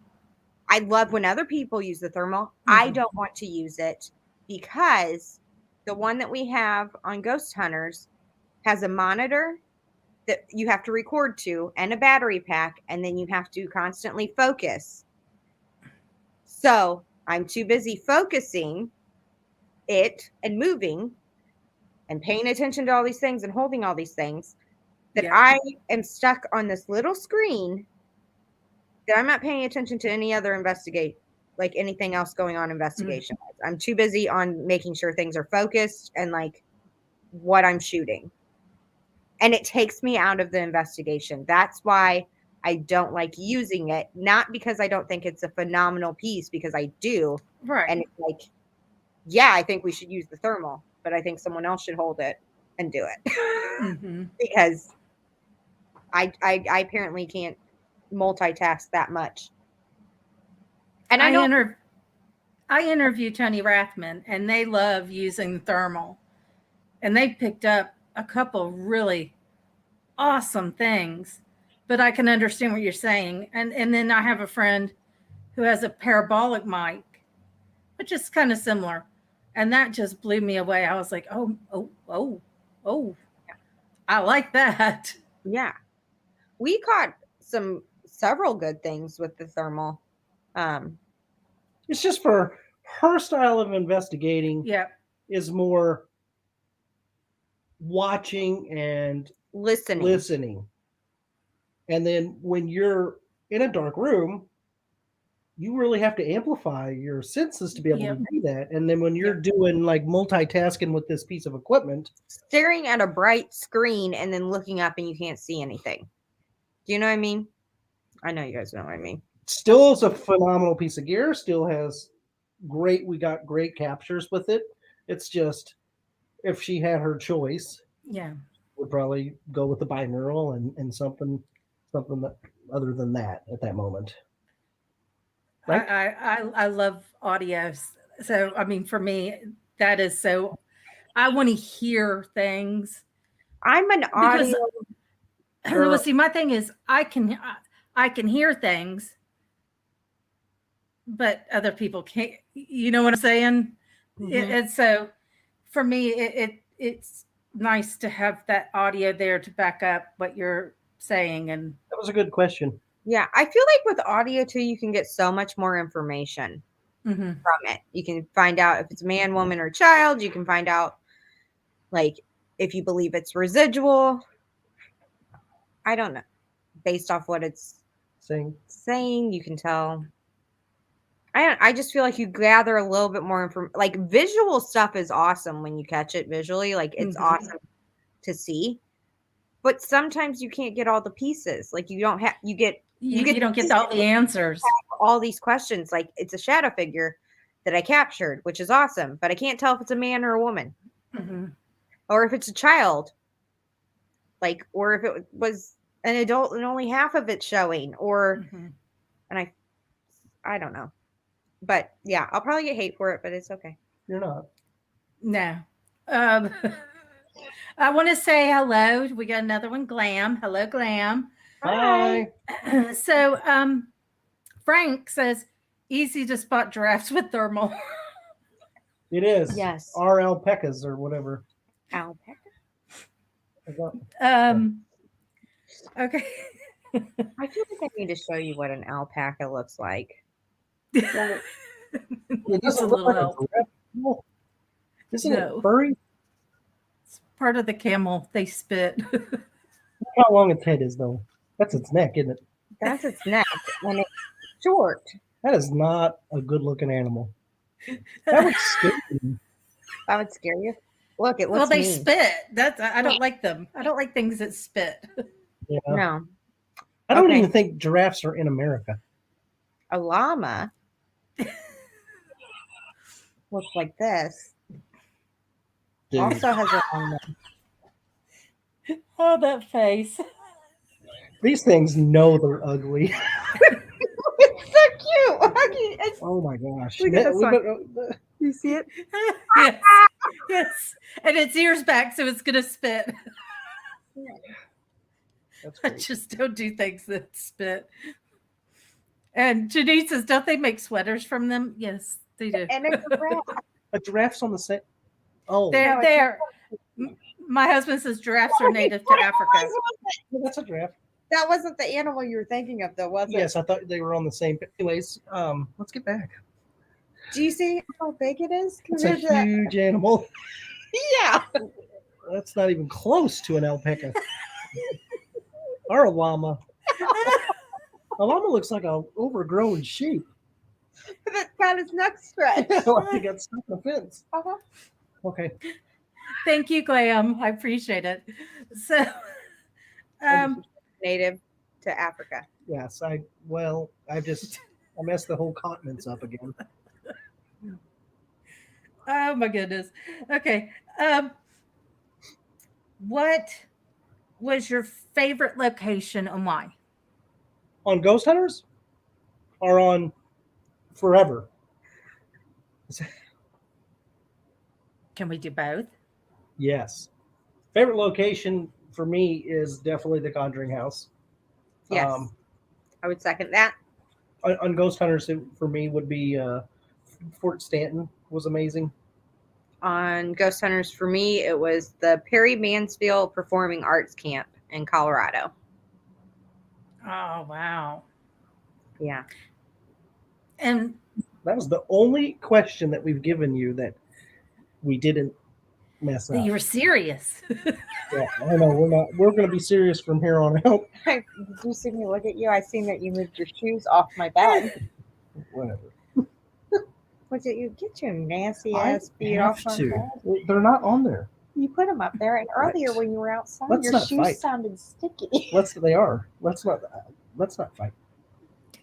I love when other people use the thermal. I don't want to use it because the one that we have on Ghost Hunters has a monitor that you have to record to and a battery pack, and then you have to constantly focus. So I'm too busy focusing it and moving and paying attention to all these things and holding all these things that I am stuck on this little screen that I'm not paying attention to any other like anything else going on investigation. I'm too busy on making sure things are focused and like what I'm shooting. And it takes me out of the investigation. That's why I don't like using it. Not because I don't think it's a phenomenal piece, because I do. Right. And it's like, yeah, I think we should use the thermal, but I think someone else should hold it and do it. Because I apparently can't multitask that much. And I interviewed Tony Rathman, and they love using the thermal. And they picked up a couple really awesome things. But I can understand what you're saying. And then I have a friend who has a parabolic mic, which is kind of similar. And that just blew me away. I was like, oh, I like that. Yeah. We caught several good things with the thermal. It's just for her style of investigating. Yeah. Is more watching and listening. And then when you're in a dark room, you really have to amplify your senses to be able to do that. And then when you're doing like multitasking with this piece of equipment, staring at a bright screen and then looking up and you can't see anything. Do you know what I mean? I know you guys know what I mean. Still is a phenomenal piece of gear. Still has we got great captures with it. It's just, if she had her choice, would probably go with the binaural and something that other than that at that moment. Right? I love audio. So, I mean, for me, that is so, I want to hear things. I'm an audio. Well, see, my thing is I can hear things, but other people can't, you know what I'm saying? And so for me, it's nice to have that audio there to back up what you're saying. And that was a good question. Yeah, I feel like with audio too, you can get so much more information from it. You can find out if it's a man, woman, or child. You can find out, like, if you believe it's residual. I don't know, based off what it's saying. You can tell. I just feel like you gather a little bit more information. Like visual stuff is awesome when you catch it visually. Like it's awesome to see. But sometimes you can't get all the pieces. Like you don't have you don't get all the answers. All these questions. Like it's a shadow figure that I captured, which is awesome. But I can't tell if it's a man or a woman, or if it's a child. Like, or if it was an adult and only half of it's showing, or and I don't know. But yeah, I'll probably get hate for it, but it's okay. You're not. No. I want to say hello. We got another one, Glam. Hello, Glam. Hi. So, Frank says, easy to spot giraffes with thermal. It is. Yes. Our alpacas or whatever. Alpaca. Okay. I feel like I need to show you what an alpaca looks like. It doesn't look like a giraffe. No. Isn't it furry? It's part of the camel. They spit. Look how long its head is, though. That's its neck, isn't it? That's its neck, and it's short. That is not a good-looking animal. That would scare me. That would scare you. Look, it looks. Well, they mean. spit. I don't like them. I don't like things that spit. Yeah. No. I don't even think giraffes are in America. A llama looks like this. Dude. Also has a long neck. Oh, that face. These things know they're ugly. It's so cute. Oh my gosh. Look at this one. You see it? Yes. Yes. And its ears back, so it's going to spit. I just don't do things that spit. And Janine says, don't they make sweaters from them? Yes, they do. And a giraffe. A giraffe's on the set. Oh. They're. My husband says giraffes are native to Africa. That's a giraffe. That wasn't the animal you were thinking of, though, was it? Yes, I thought they were on the same. Anyways, let's get back. Do you see how big it is? It's a huge animal. Yeah. That's not even close to an alpaca. Or a llama. A llama looks like an overgrown sheep. That's got its neck stretched. Like he got stuck in a fence. Okay. Thank you, Graham. I appreciate it. So, native to Africa. Yes, I messed the whole continents up again. Oh my goodness. Okay. What was your favorite location and why? On Ghost Hunters or on Forever? Can we do both? Yes. Favorite location for me is definitely the Conjuring house. Yes. I would second that. On Ghost Hunters, for me would be Fort Stanton was amazing. On Ghost Hunters, for me, it was the Perry Mansfield Performing Arts Camp in Colorado. Oh, wow. Yeah. And that was the only question that we've given you that we didn't mess up. You were serious. Yeah, I know. We're going to be serious from here on out. Did you see me look at you? I seen that you moved your shoes off my bed. Whatever. What did you get your nasty ass feet off my bed? They're not on there. You put them up there, and earlier when you were outside, your shoes sounded sticky. They are. Let's not fight.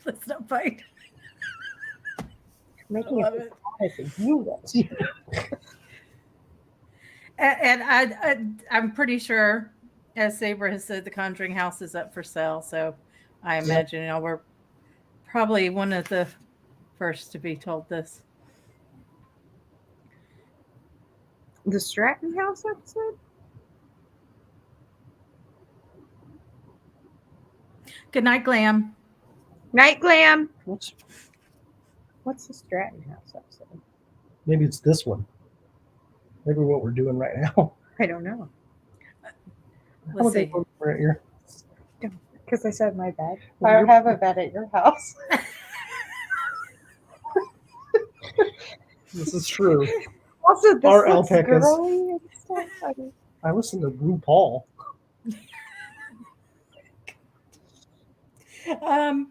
Let's not fight. Making it you. And I'm pretty sure, as Saber has said, the Conjuring house is up for sale. So I imagine we're probably one of the first to be told this. The Stratton house episode? Good night, Glam. Night, Glam. What's the Stratton house episode? Maybe it's this one. Maybe what we're doing right now. I don't know. Let's see. Right here. Because I said my bed. I have a bed at your house. This is true. Also, this Our looks alpacas. girly and stuff. I listen to RuPaul. I'm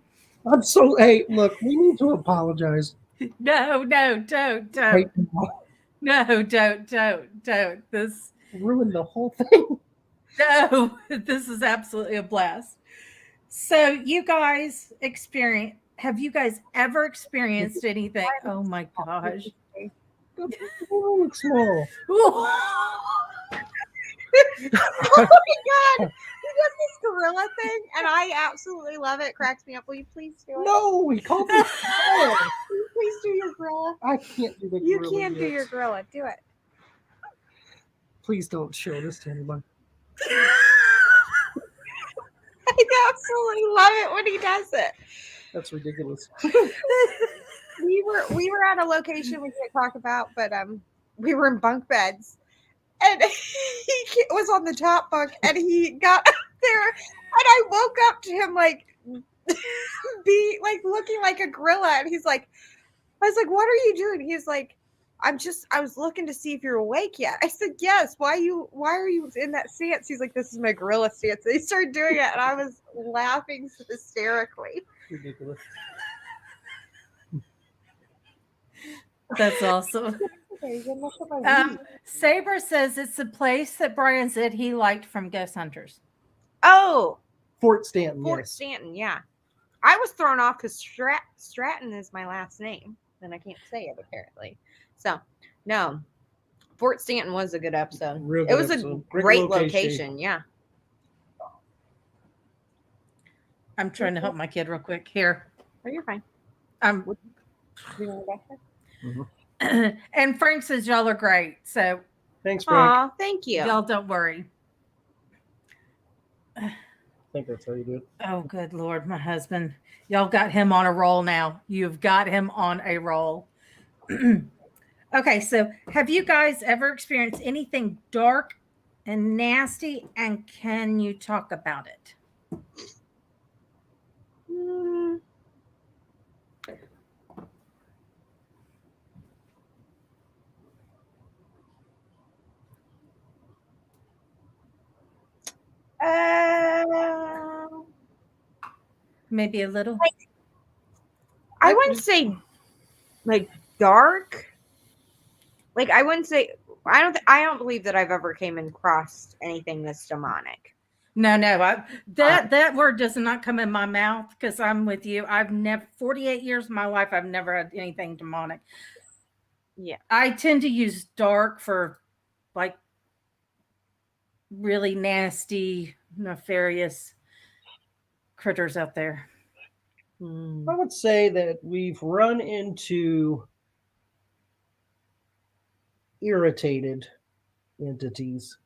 so. Hey, look, we need to apologize No, don't. right now. No, don't. This Ruined the whole thing. no, this is absolutely a blast. So you guys have you guys ever experienced anything? Oh my gosh. Oh, small. Oh my god, he does this gorilla thing, and I absolutely love it. Cracks me up. Will you please do it? No, he called me. Will you please do your gorilla. I can't do the. You gorilla can do yet. your gorilla. Do it. Please don't show this to anyone. I absolutely love it when he does it. That's ridiculous. We were at a location we can't talk about, but we were in bunk beds, and he was on the top bunk, and he got up there, and I woke up to him like looking like a gorilla, and he's like, I was like, what are you doing? He's like, I was looking to see if you're awake yet. I said, yes. Why are you in that stance? He's like, this is my gorilla stance. And he started doing it, and I was laughing hysterically. Ridiculous. That's awesome. Saber says it's the place that Brian said he liked from Ghost Hunters. Oh, Fort Stanton. Fort Yes. Stanton, yeah. I was thrown off because Stratton is my last name, and I can't say it apparently. So, no, Fort Stanton was a good episode. Real It good was episode. a great location, yeah. I'm trying to help my kid real quick here. Oh, you're fine. Um, You want to go back there? and Frank says y'all are great. So Thanks, Frank. Aw, thank you. y'all don't worry. I think that's how you do it. Oh, good Lord, my husband. Y'all got him on a roll now. You've got him on a roll. Okay, so have you guys ever experienced anything dark and nasty, and can you talk about it? Mm. Maybe a little. I wouldn't say like dark. Like I wouldn't say I don't believe that I've ever came across anything that's demonic. No, that word does not come in my mouth because I'm with you. I've never 48 years of my life. I've never had anything demonic. Yeah, I tend to use dark for like really nasty, nefarious critters out there. I would say that we've run into irritated entities.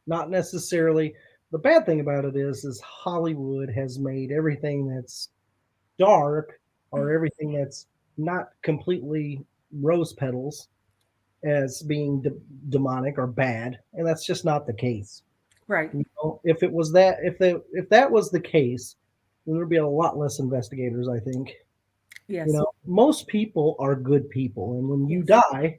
Not necessarily. The bad thing about it is Hollywood has made everything that's dark or everything that's not completely rose petals as being demonic or bad, and that's just not the case. Right. You know, if it was that, if that was the case, then there'd be a lot less investigators, I think. Yes. You know, most people are good people, and when you die,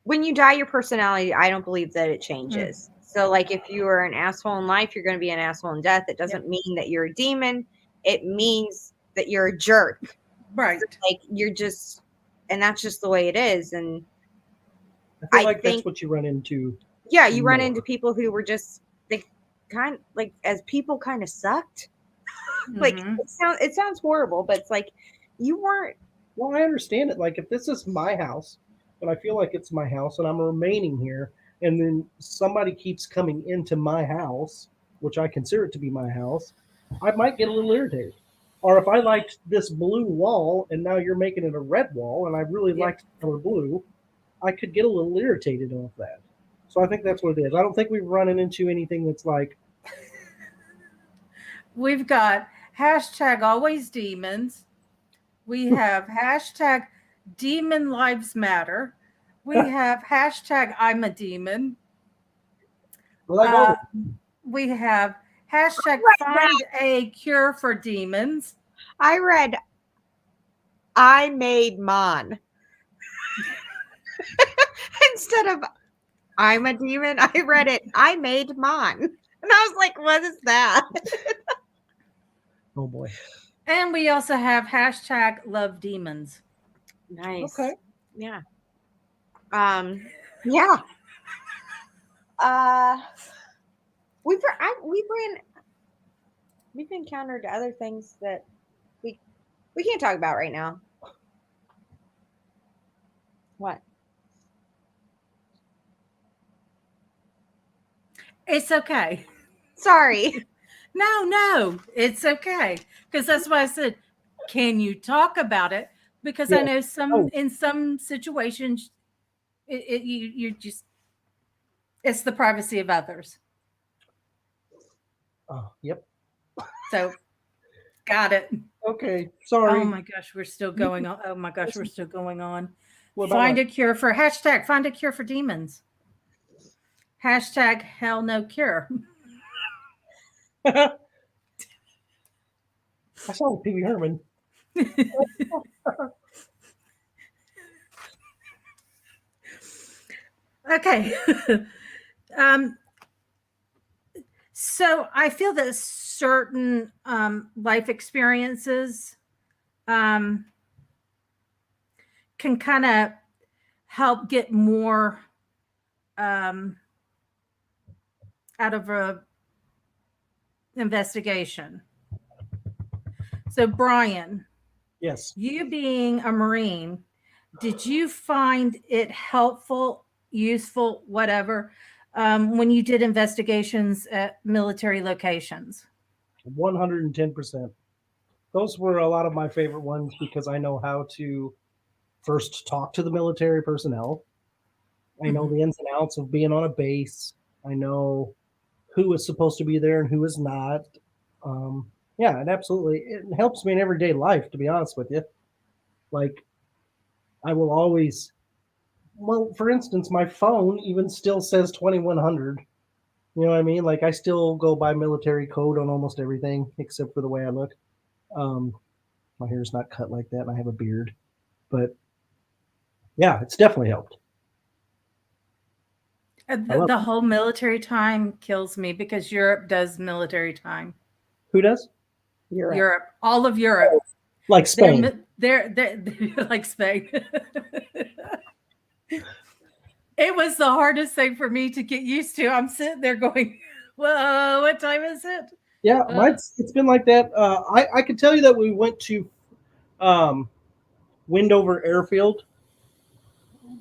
when you die, your personality, I don't believe that it changes. So, like, if you are an asshole in life, you're going to be an asshole in death. It doesn't mean that you're a demon. It means that you're a jerk. Right. Like, you're just, and that's just the way it is. And I feel like that's what you run into. Yeah, you run into people who were just, they kind of, like, as people kind of sucked. Like, it sounds horrible, but it's like, you weren't. Well, I understand it. Like, if this is my house, and I feel like it's my house, and I'm remaining here, and then somebody keeps coming into my house, which I consider it to be my house, I might get a little irritated. Or if I liked this blue wall, and now you're making it a red wall, and I really liked the color blue, I could get a little irritated off that. So I think that's what it is. I don't think we've run into anything that's like... We've got hashtag always demons. We have hashtag demon lives matter. We have hashtag I'm a demon. We have hashtag find a cure for demons. I read I made mon. Instead of I'm a demon, I read it I made mon. And I was like, what is that? Oh boy. And we also have hashtag love demons. Nice. Okay. Yeah. Yeah. We've encountered other things that we can't talk about right now. What? It's okay. Sorry. No, it's okay. Because that's why I said, can you talk about it? Because I know in some situations, you just, it's the privacy of others. Yep. So, got it. Okay. Sorry. Oh my gosh, we're still going on. Oh my gosh, we're still going on. Find a cure for hashtag find a cure for demons. Hashtag hell no cure. I saw Pee Wee Herman. Okay. So I feel that certain life experiences can kind of help get more out of a investigation. So Brian, Yes. you being a Marine, did you find it helpful, useful, whatever, when you did investigations at military locations? 110%. Those were a lot of my favorite ones because I know how to first talk to the military personnel. I know the ins and outs of being on a base. I know who is supposed to be there and who is not. Yeah, it absolutely it helps me in everyday life. To be honest with you, like I will always. Well, for instance, my phone even still says 2100. You know what I mean? Like I still go by military code on almost everything except for the way I look. Um, my hair's not cut like that, and I have a beard. But yeah, it's definitely helped. The whole military time kills me because Europe does military time. Who does? Europe, all of Europe, like Spain. They're like Spain. It was the hardest thing for me to get used to. I'm sitting there going, "Whoa, what time is it?" Yeah, it's been like that. I can tell you that we went to Windover Airfield,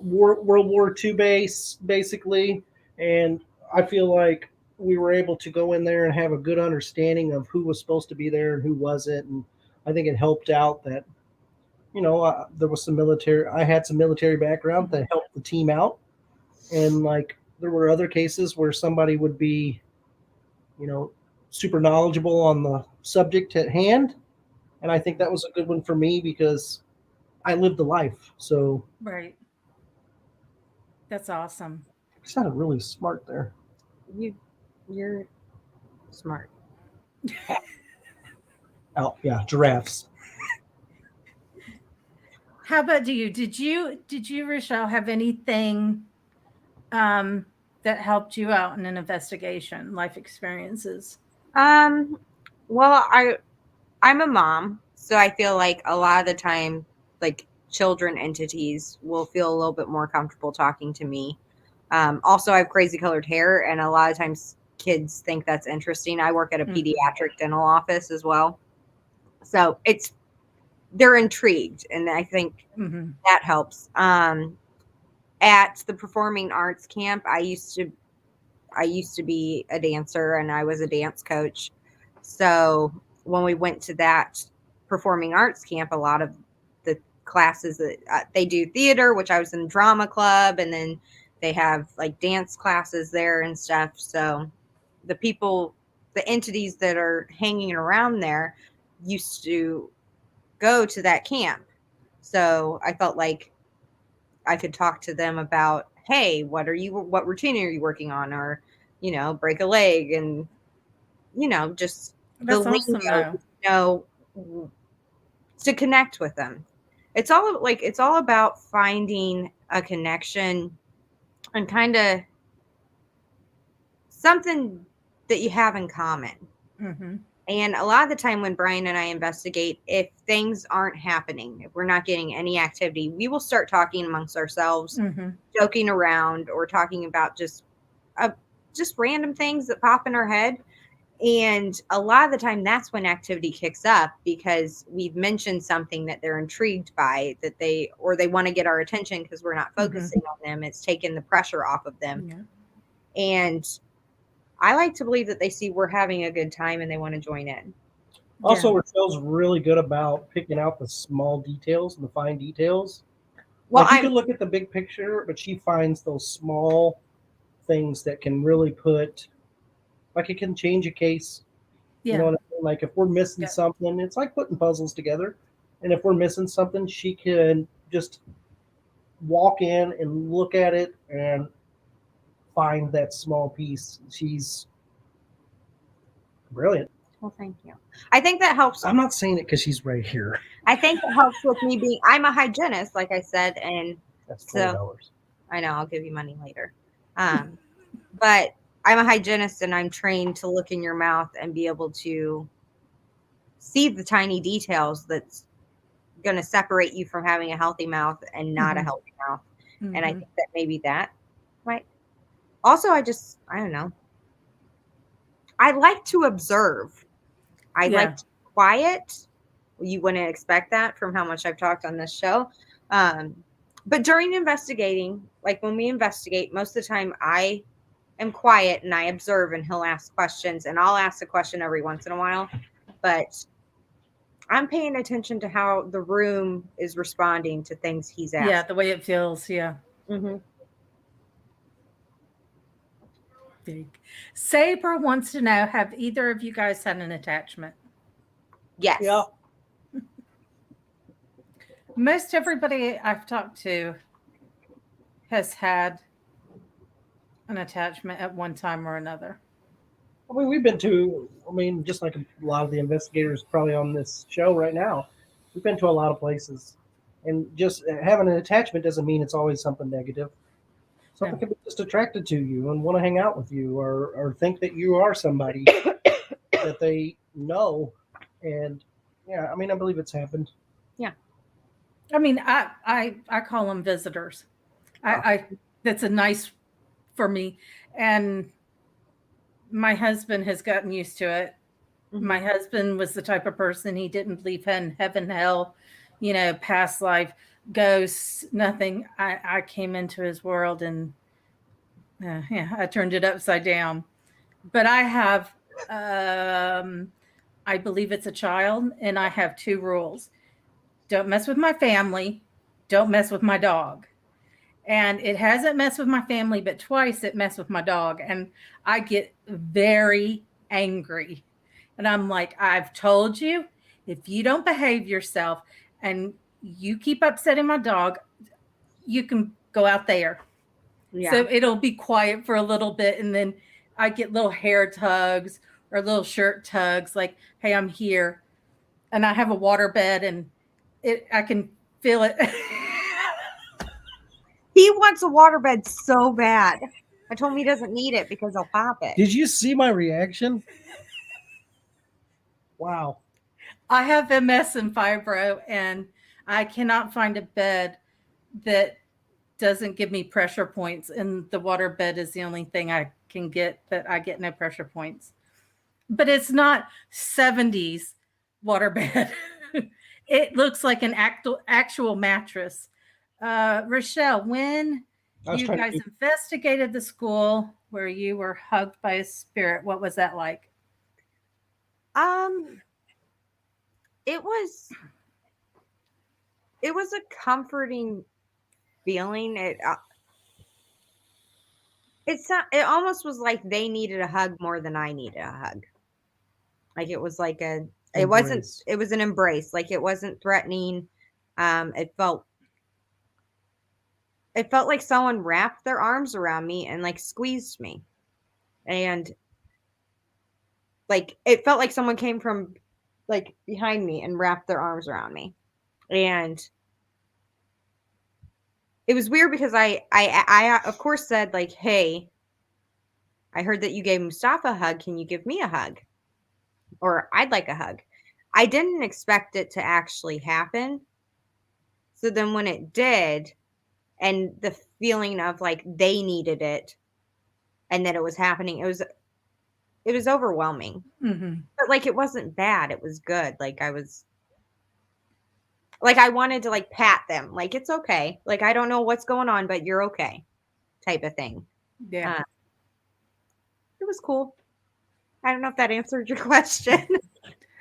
World War II base, basically, and I feel like we were able to go in there and have a good understanding of who was supposed to be there and who wasn't, and I think it helped out that there was some military. I had some military background that helped the team out, and like there were other cases where somebody would be, super knowledgeable on the subject at hand, and I think that was a good one for me because I lived the life. So right. That's awesome. I sounded really smart there. You're smart. Oh yeah, giraffes. How about you? Did you, Richel, have anything that helped you out in an investigation, life experiences? Well, I'm a mom, so I feel like a lot of the time, like children entities will feel a little bit more comfortable talking to me. Also, I have crazy colored hair, and a lot of times kids think that's interesting. I work at a pediatric dental office as well, so they're intrigued, and I think that helps. At the performing arts camp, I used to be a dancer, and I was a dance coach. So when we went to that performing arts camp, a lot of the classes that they do theater, which I was in drama club, and then they have like dance classes there and stuff. So the entities that are hanging around there used to go to that camp. So I felt like I could talk to them about, hey, what routine are you working on? Or, break a leg, and, just That's the awesome, lingo, to connect with them. It's all about finding a connection and kind of something that you have in common. And a lot of the time when Brian and I investigate, if things aren't happening, if we're not getting any activity, we will start talking amongst ourselves, joking around, or talking about just random things that pop in our head. And a lot of the time that's when activity kicks up, because we've mentioned something that they're intrigued by, that they want to get our attention because we're not focusing on them. It's taken the pressure off of them. Yeah. And I like to believe that they see we're having a good time and they want to join in. Also, Richel's really good about picking out the small details and the fine details. Well, like you can look at the big picture, but she finds those small things that can really put, like it can change a case. Yeah. You know what I mean? Like if we're missing something, it's like putting puzzles together. And if we're missing something, she can just walk in and look at it and find that small piece. She's brilliant. Well, thank you. I think that helps. I'm not saying it because she's right here. I think it helps with me being, I'm a hygienist, like I said, and that's $20. So, I know, I'll give you money later. But I'm a hygienist and I'm trained to look in your mouth and be able to see the tiny details that's going to separate you from having a healthy mouth and not a healthy mouth. And I think that maybe that might. Also, I don't know. I like to observe. I like to be quiet. You wouldn't expect that from how much I've talked on this show. But during investigating, like when we investigate, most of the time I am quiet and I observe, and he'll ask questions, and I'll ask a question every once in a while. But I'm paying attention to how the room is responding to things he's asking. Yeah, the way it feels. Yeah. Saber wants to know, have either of you guys had an attachment? Yes. Yeah. Most everybody I've talked to has had an attachment at one time or another. I mean, we've been to, just like a lot of the investigators probably on this show right now, we've been to a lot of places. And just having an attachment doesn't mean it's always something negative. Something could be just attracted to you and want to hang out with you, or think that you are somebody that they know. And yeah, I believe it's happened. Yeah. I call them visitors. That's a nice for me. And my husband has gotten used to it. My husband was the type of person, he didn't believe in heaven, hell, past life, ghosts, nothing. I came into his world and I turned it upside down. But I have, I believe it's a child, and I have 2 rules. Don't mess with my family. Don't mess with my dog. And it hasn't messed with my family, but twice it messed with my dog. And I get very angry. And I'm like, I've told you, if you don't behave yourself and you keep upsetting my dog, you can go out there. Yeah. So it'll be quiet for a little bit. And then I get little hair tugs or little shirt tugs like, hey, I'm here. And I have a water bed and I can feel it. He wants a waterbed so bad. I told him he doesn't need it because I'll pop it. Did you see my reaction? Wow. I have MS and fibro, and I cannot find a bed that doesn't give me pressure points. And the waterbed is the only thing I can get that I get no pressure points. But it's not 70s waterbed. It looks like an actual mattress. Richel, when you guys investigated the school where you were hugged by a spirit, what was that like? It was a comforting feeling. It almost was like they needed a hug more than I needed a hug. Like it was like it was an embrace. Like it wasn't threatening. It felt like someone wrapped their arms around me and like squeezed me. And like it felt like someone came from like behind me and wrapped their arms around me. And it was weird because I of course said like, hey, I heard that you gave Mustafa a hug. Can you give me a hug? or I'd like a hug. I didn't expect it to actually happen. So then when it did, and the feeling of like they needed it and that it was happening, it was overwhelming. Mm-hmm. But like it wasn't bad. It was good. Like I wanted to like pat them. Like it's okay. Like I don't know what's going on, but you're okay. Type of thing. Yeah. It was cool. I don't know if that answered your question.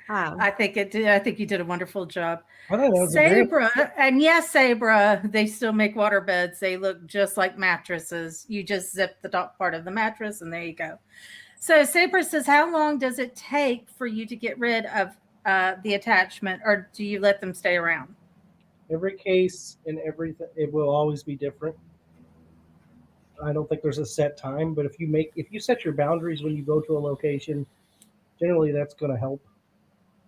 I think it did. I think you did a wonderful job. I thought that was a very Sabra, and yes, Sabra, they still make water beds. They look just like mattresses. You just zip the top part of the mattress, and there you go. So Sabra says, how long does it take for you to get rid of the attachment, or do you let them stay around? every case and everything. It will always be different. I don't think there's a set time, but if you set your boundaries when you go to a location, generally that's going to help.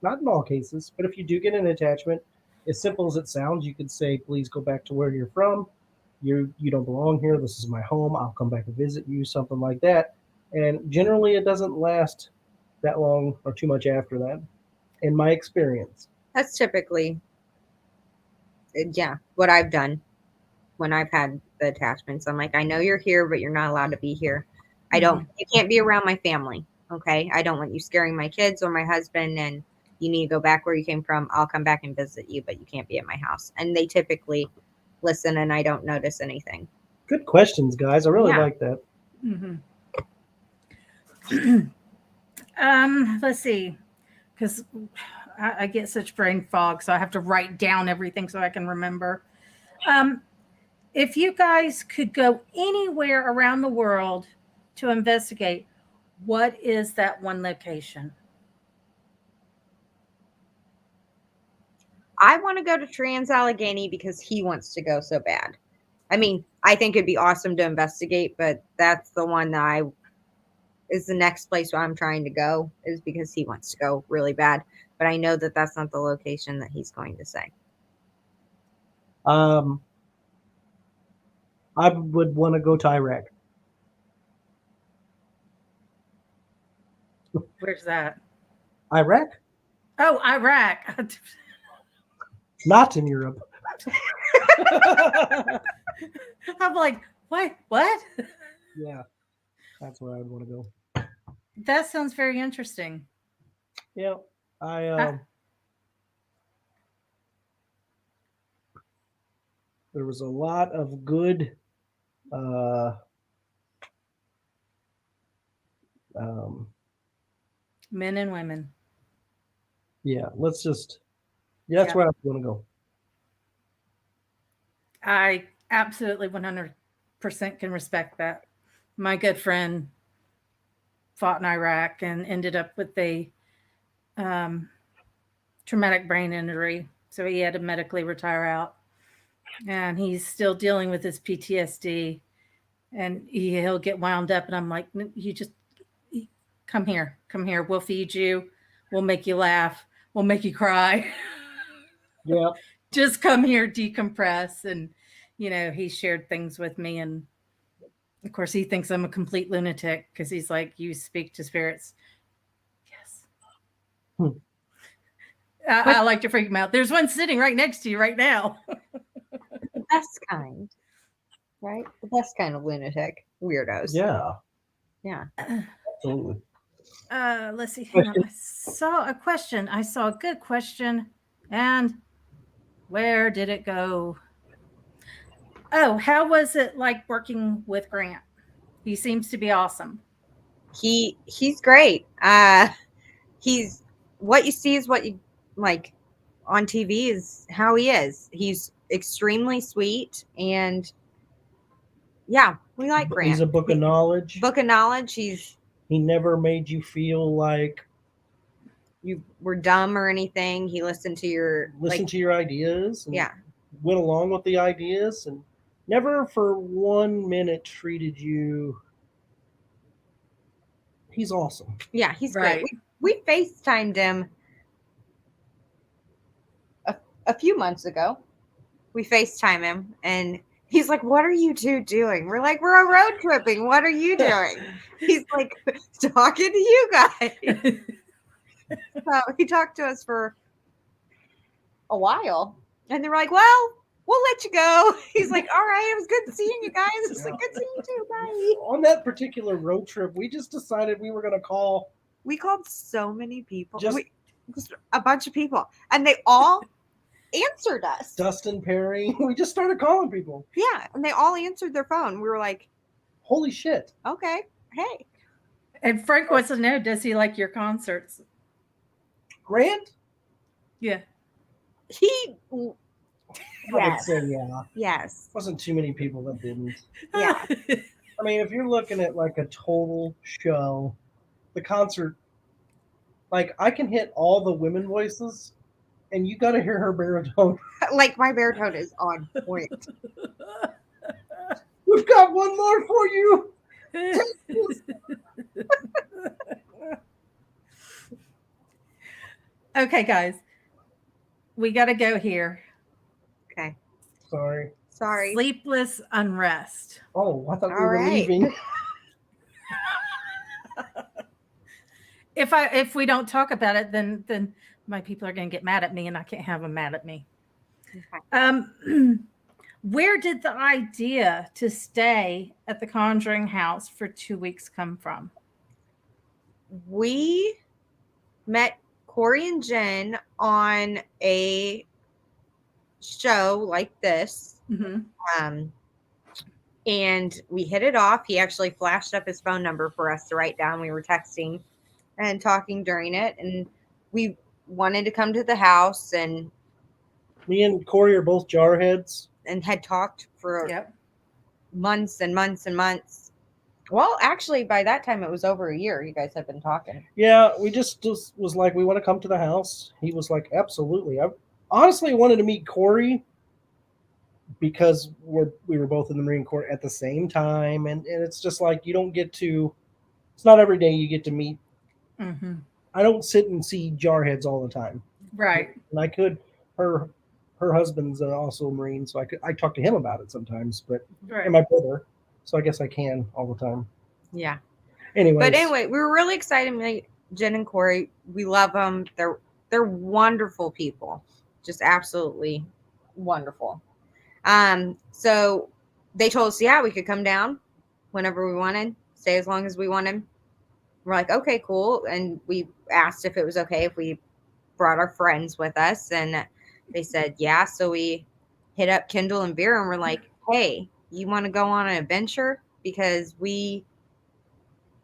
Not in all cases, but if you do get an attachment, as simple as it sounds, you could say, "Please go back to where you're from. You don't belong here. This is my home. I'll come back and visit you," something like that. And generally, it doesn't last that long or too much after that, in my experience. That's typically, yeah, what I've done when I've had the attachments. I'm like, I know you're here, but you're not allowed to be here. You can't be around my family. Okay. I don't want you scaring my kids or my husband, and you need to go back where you came from. I'll come back and visit you, but you can't be at my house. And they typically listen, and I don't notice anything. Good questions, guys. I really Yeah. like that. Mm-hmm. Let's see, because I get such brain fog, so I have to write down everything so I can remember. If you guys could go anywhere around the world to investigate, what is that one location? I want to go to Trans-Allegheny because he wants to go so bad. I mean, I think it'd be awesome to investigate, but that's the one that is the next place where I'm trying to go, is because he wants to go really bad. But I know that that's not the location that he's going to say. I would want to go to Iraq. Where's that? Iraq? Oh, Iraq. Not in Europe. I'm like, what? Yeah, that's where I would want to go. That sounds very interesting. Yeah, there was a lot of good Men and women. yeah, that's where I want to go. I absolutely 100% can respect that. My good friend fought in Iraq and ended up with a traumatic brain injury. So he had to medically retire out. And he's still dealing with his PTSD. And he'll get wound up. And I'm like, you just come here. We'll feed you. We'll make you laugh. We'll make you cry. Yeah. Just come here, decompress. And, he shared things with me. And of course, he thinks I'm a complete lunatic because he's like, you speak to spirits. Yes. I like to freak him out. There's one sitting right next to you right now. The best kind, right? The best kind of lunatic weirdos. Yeah. Yeah. Absolutely. Let's see. Hang on. I saw a question. I saw a good question. And where did it go? Oh, how was it like working with Grant? He seems to be awesome. He's great. He's what you see is what you like on TV is how he is. He's extremely sweet, and yeah, we like Grant. He's a book of knowledge. He never made you feel like you were dumb or anything. He listened to your ideas. And yeah. Went along with the ideas and never for 1 minute treated you. He's awesome. Yeah, he's great. We FaceTimed him a few months ago. We FaceTime him and he's like, "What are you two doing?" We're like, "We're road tripping. What are you doing?" He's like, "Talking to you guys." So he talked to us for a while, and they were like, "Well, we'll let you go." He's like, "All right, it was good seeing you guys." It's like, "Good seeing you too, bye." On that particular road trip, we just decided we were going to call. We called so many people, Just a bunch of people, and they all answered us. Dustin Perry. We just started calling people. Yeah, and they all answered their phone. We were like, Holy shit. "Okay, hey." And Frank wants to know, does he like your concerts? Grant? Yeah. He, I would yes, say, yeah. yes, Wasn't too many people that didn't. yeah. I mean, if you're looking at like a total show, the concert, like I can hit all the women voices, and you got to hear her baritone. Like my baritone is on point. We've got one more for you. Okay, guys. We got to go here. Okay, Sorry. Sleepless Unrest. Oh, I thought we All were right. leaving. If we don't talk about it, then my people are going to get mad at me, and I can't have them mad at me. Okay. Where did the idea to stay at the Conjuring House for 2 weeks come from? We met Corey and Jen on a show like this. Mm-hmm. And we hit it off. He actually flashed up his phone number for us to write down. We were texting and talking during it, and we wanted to come to the house, and Me and Corey are both jarheads. and had talked for Yep. months and months and months. Well, actually, by that time, it was over a year. You guys have been talking. Yeah, we just was like, we want to come to the house. He was like, absolutely. I honestly wanted to meet Corey because we were both in the Marine Corps at the same time, and it's just like you don't get to. It's not every day you get to meet. Mm-hmm. I don't sit and see jarheads all the time. Right. And I could. Her husband's also a Marine, so I talk to him about it sometimes. But Right. and my brother, so I guess I can all the time. Yeah. Anyways, But anyway, we were really excited to meet Jen and Corey. We love them. They're wonderful people, just absolutely wonderful. So they told us, yeah, we could come down whenever we wanted, stay as long as we wanted. We're like, okay, cool. And we asked if it was okay if we brought our friends with us, and they said yeah. So we hit up Kendall and Vera, and we're like, hey, you want to go on an adventure? Because we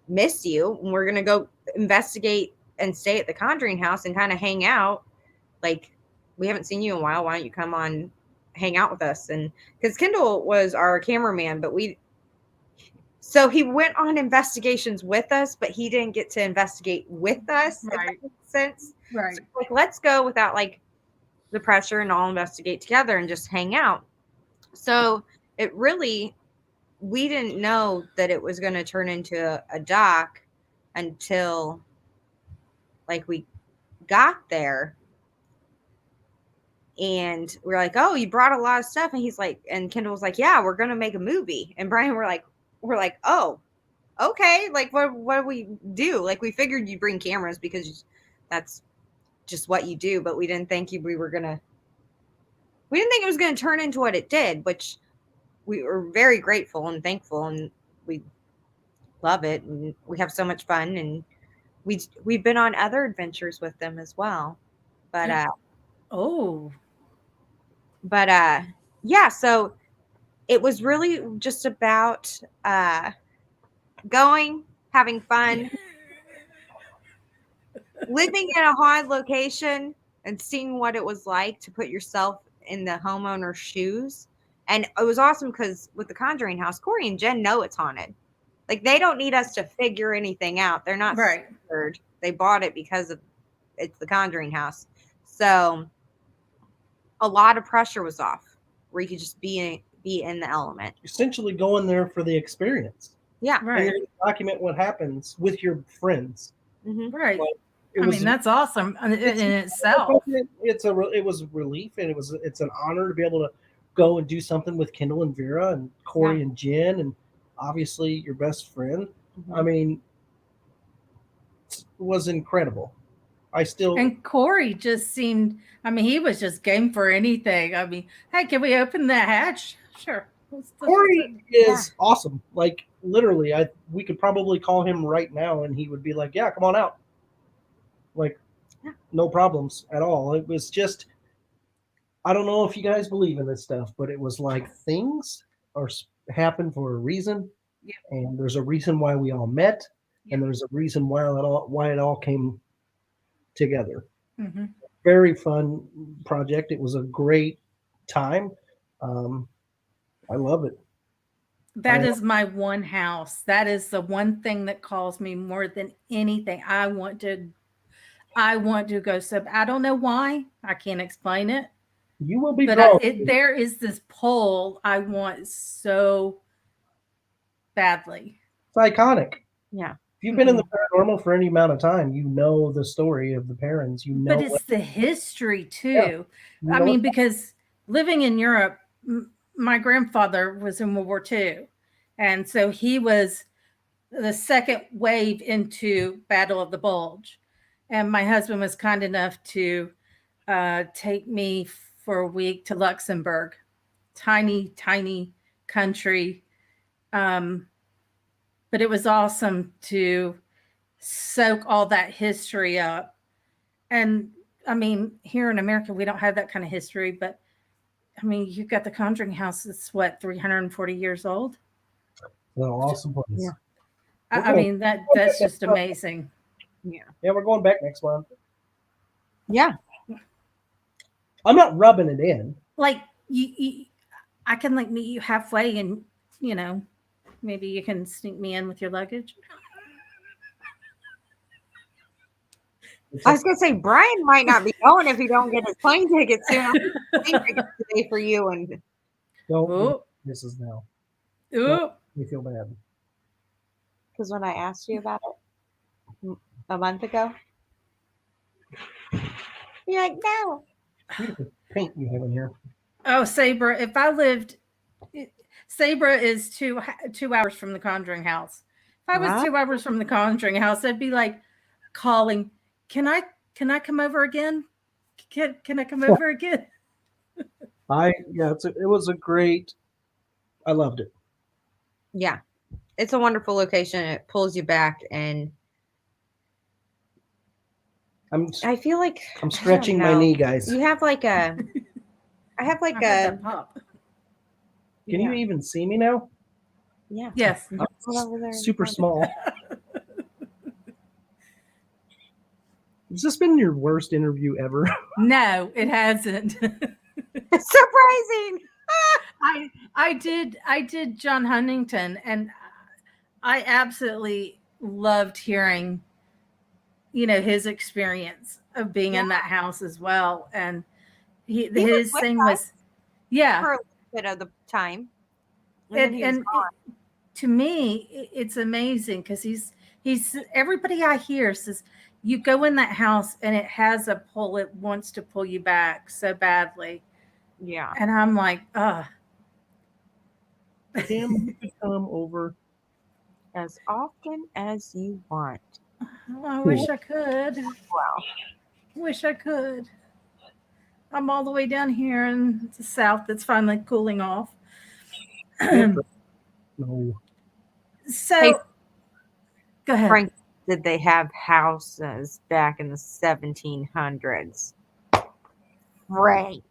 miss you, and we're gonna go investigate and stay at the Conjuring House and kind of hang out. Like, we haven't seen you in a while. Why don't you come on, hang out with us? And because Kendall was our cameraman, but so he went on investigations with us, but he didn't get to investigate with us. Right. If that makes sense. Right. So, like, let's go without like the pressure and all investigate together and just hang out. So it really, we didn't know that it was going to turn into a doc until like we got there. And we're like, oh, you brought a lot of stuff. And he's like, and Kendall was like, yeah, we're going to make a movie. And Brian, we're like, oh, okay. Like, what do we do? Like, we figured you'd bring cameras because that's just what you do. But we didn't think we didn't think it was going to turn into what it did, which we were very grateful and thankful. And we love it. And we have so much fun. And we've been on other adventures with them as well. But, yeah, so it was really just about going, having fun, living in a haunted location, and seeing what it was like to put yourself in the homeowner's shoes. And it was awesome because with the Conjuring House, Corey and Jen know it's haunted. Like, they don't need us to figure anything out. They're not scared. They bought it because it's the Conjuring House. So a lot of pressure was off, where you could just be in the element. Essentially going there for the experience. Yeah. Right. And document what happens with your friends. Mm-hmm. Right. Like, I mean, that's awesome in itself. It was a relief, and it's an honor to be able to go and do something with Kendall and Vera and Corey and Jen, and obviously your best friend. Mm-hmm. I mean, it was incredible. I still And Corey just seemed, I mean, he was just game for anything. I mean, hey, can we open the hatch? Sure. Corey is awesome. Like literally, we could probably call him right now, and he would be like, "Yeah, come on out." Like, no problems at all. It was just, I don't know if you guys believe in this stuff, but it was like things happen for a reason, and there's a reason why we all met, and there's a reason why it all came together. Mm-hmm. Very fun project. It was a great time. I love it. That is my one house. That is the one thing that calls me more than anything. I want to go sub. I don't know why. I can't explain it. You will be But there is this pull I want so badly. It's iconic. Yeah. If you've been in the paranormal for any amount of time, you know the story of the parents. You know, but it's the history too. Yeah. I mean, because living in Europe, my grandfather was in World War II, and so he was the second wave into Battle of the Bulge, and my husband was kind enough to take me for a week to Luxembourg, tiny country. But it was awesome to soak all that history up. And I mean, here in America, we don't have that kind of history, but I mean, you've got the Conjuring House that's what, 340 years old? Well, awesome place. Yeah. I mean, that's just amazing. Yeah. Yeah, we're going back next month. Yeah. I'm not rubbing it in. Like, I can like meet you halfway and, you know, maybe you can sneak me in with your luggage. I was gonna say Brian might not be going if he don't get his plane ticket soon. Plane ticket today for you and don't. This is now. Ooh, You feel bad because when I asked you about it a month ago, you're like, no. Beautiful paint you have in here. Oh, Sabra! If I lived, Sabra is 2 hours from the Conjuring House. If I was 2 hours from the Conjuring House, I'd be like calling. Can I come over again? Can I come over again? It was a great. I loved it. Yeah, it's a wonderful location. It pulls you back, and I feel like I'm stretching my knee, guys. You have like a. I have like a pop. Can you even see me now? Yeah. Yes. Super small. Has this been your worst interview ever? No, it hasn't. Surprising. I did John Huntington, and I absolutely loved hearing, you know, his experience of being in that house as well. And his thing was, for a bit of the time. And to me, it's amazing because he's everybody I hear says you go in that house and it has a pull. It wants to pull you back so badly. Yeah. And I'm like, Tim, you could come over as often as you want. I wish I could. Wow. Wish I could. I'm all the way down here in the south. It's finally cooling off. No. So, hey, go ahead. Frank, did they have houses back in the 1700s? Frank.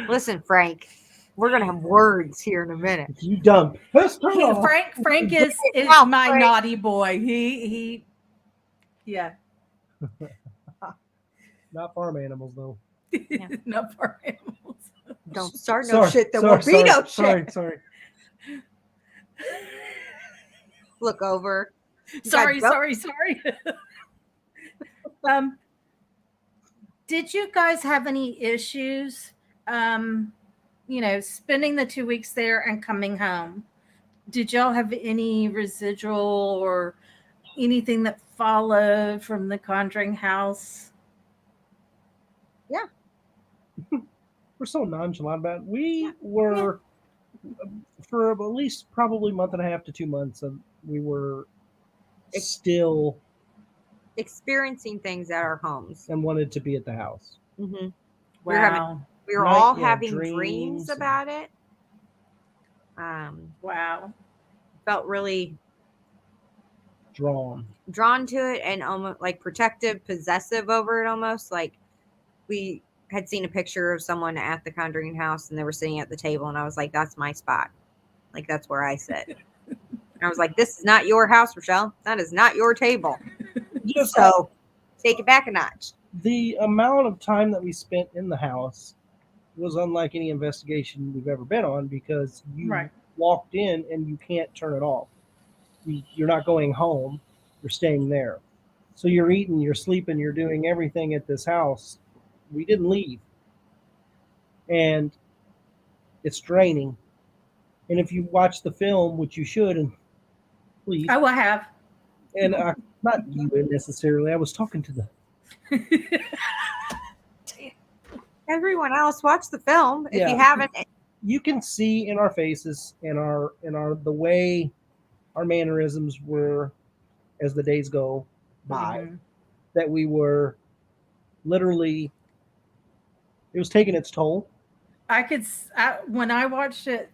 Listen, Frank, we're going to have words here in a minute. You dump. Frank is my Frank. naughty boy. He yeah. Not farm animals, though. Yeah. Not farm animals. Don't start no shit. There won't be no shit. Sorry. Look over. Sorry. Did you guys have any issues, you know, spending the 2 weeks there and coming home? Did y'all have any residual or anything that followed from the Conjuring House? Yeah. We're so nonchalant about it. We were, for at least probably a month and a half to 2 months, we were still experiencing things at our homes. and wanted to be at the house. Mm-hmm. Wow. We were all Yeah, having dreams dreams and- about it. Wow. Felt really Drawn. drawn to it and almost like protective, possessive over it almost. Like we had seen a picture of someone at the Conjuring house and they were sitting at the table and I was like, that's my spot. Like that's where I sit. And I was like, this is not your house, Richel. That is not your table. Just So take it back a notch. the amount of time that we spent in the house was unlike any investigation we've ever been on because you Right. walked in and you can't turn it off. You're not going home, you're staying there. So you're eating, you're sleeping, you're doing everything at this house. We didn't leave. And it's draining. And if you watch the film, which you should, and please, I will have. and not you necessarily, I was talking to the Everyone else, watch the film if Yeah. you haven't. you can see in our faces and our the way our mannerisms were as the days go by Mhm. that we were literally it was taking its toll. When I watched it,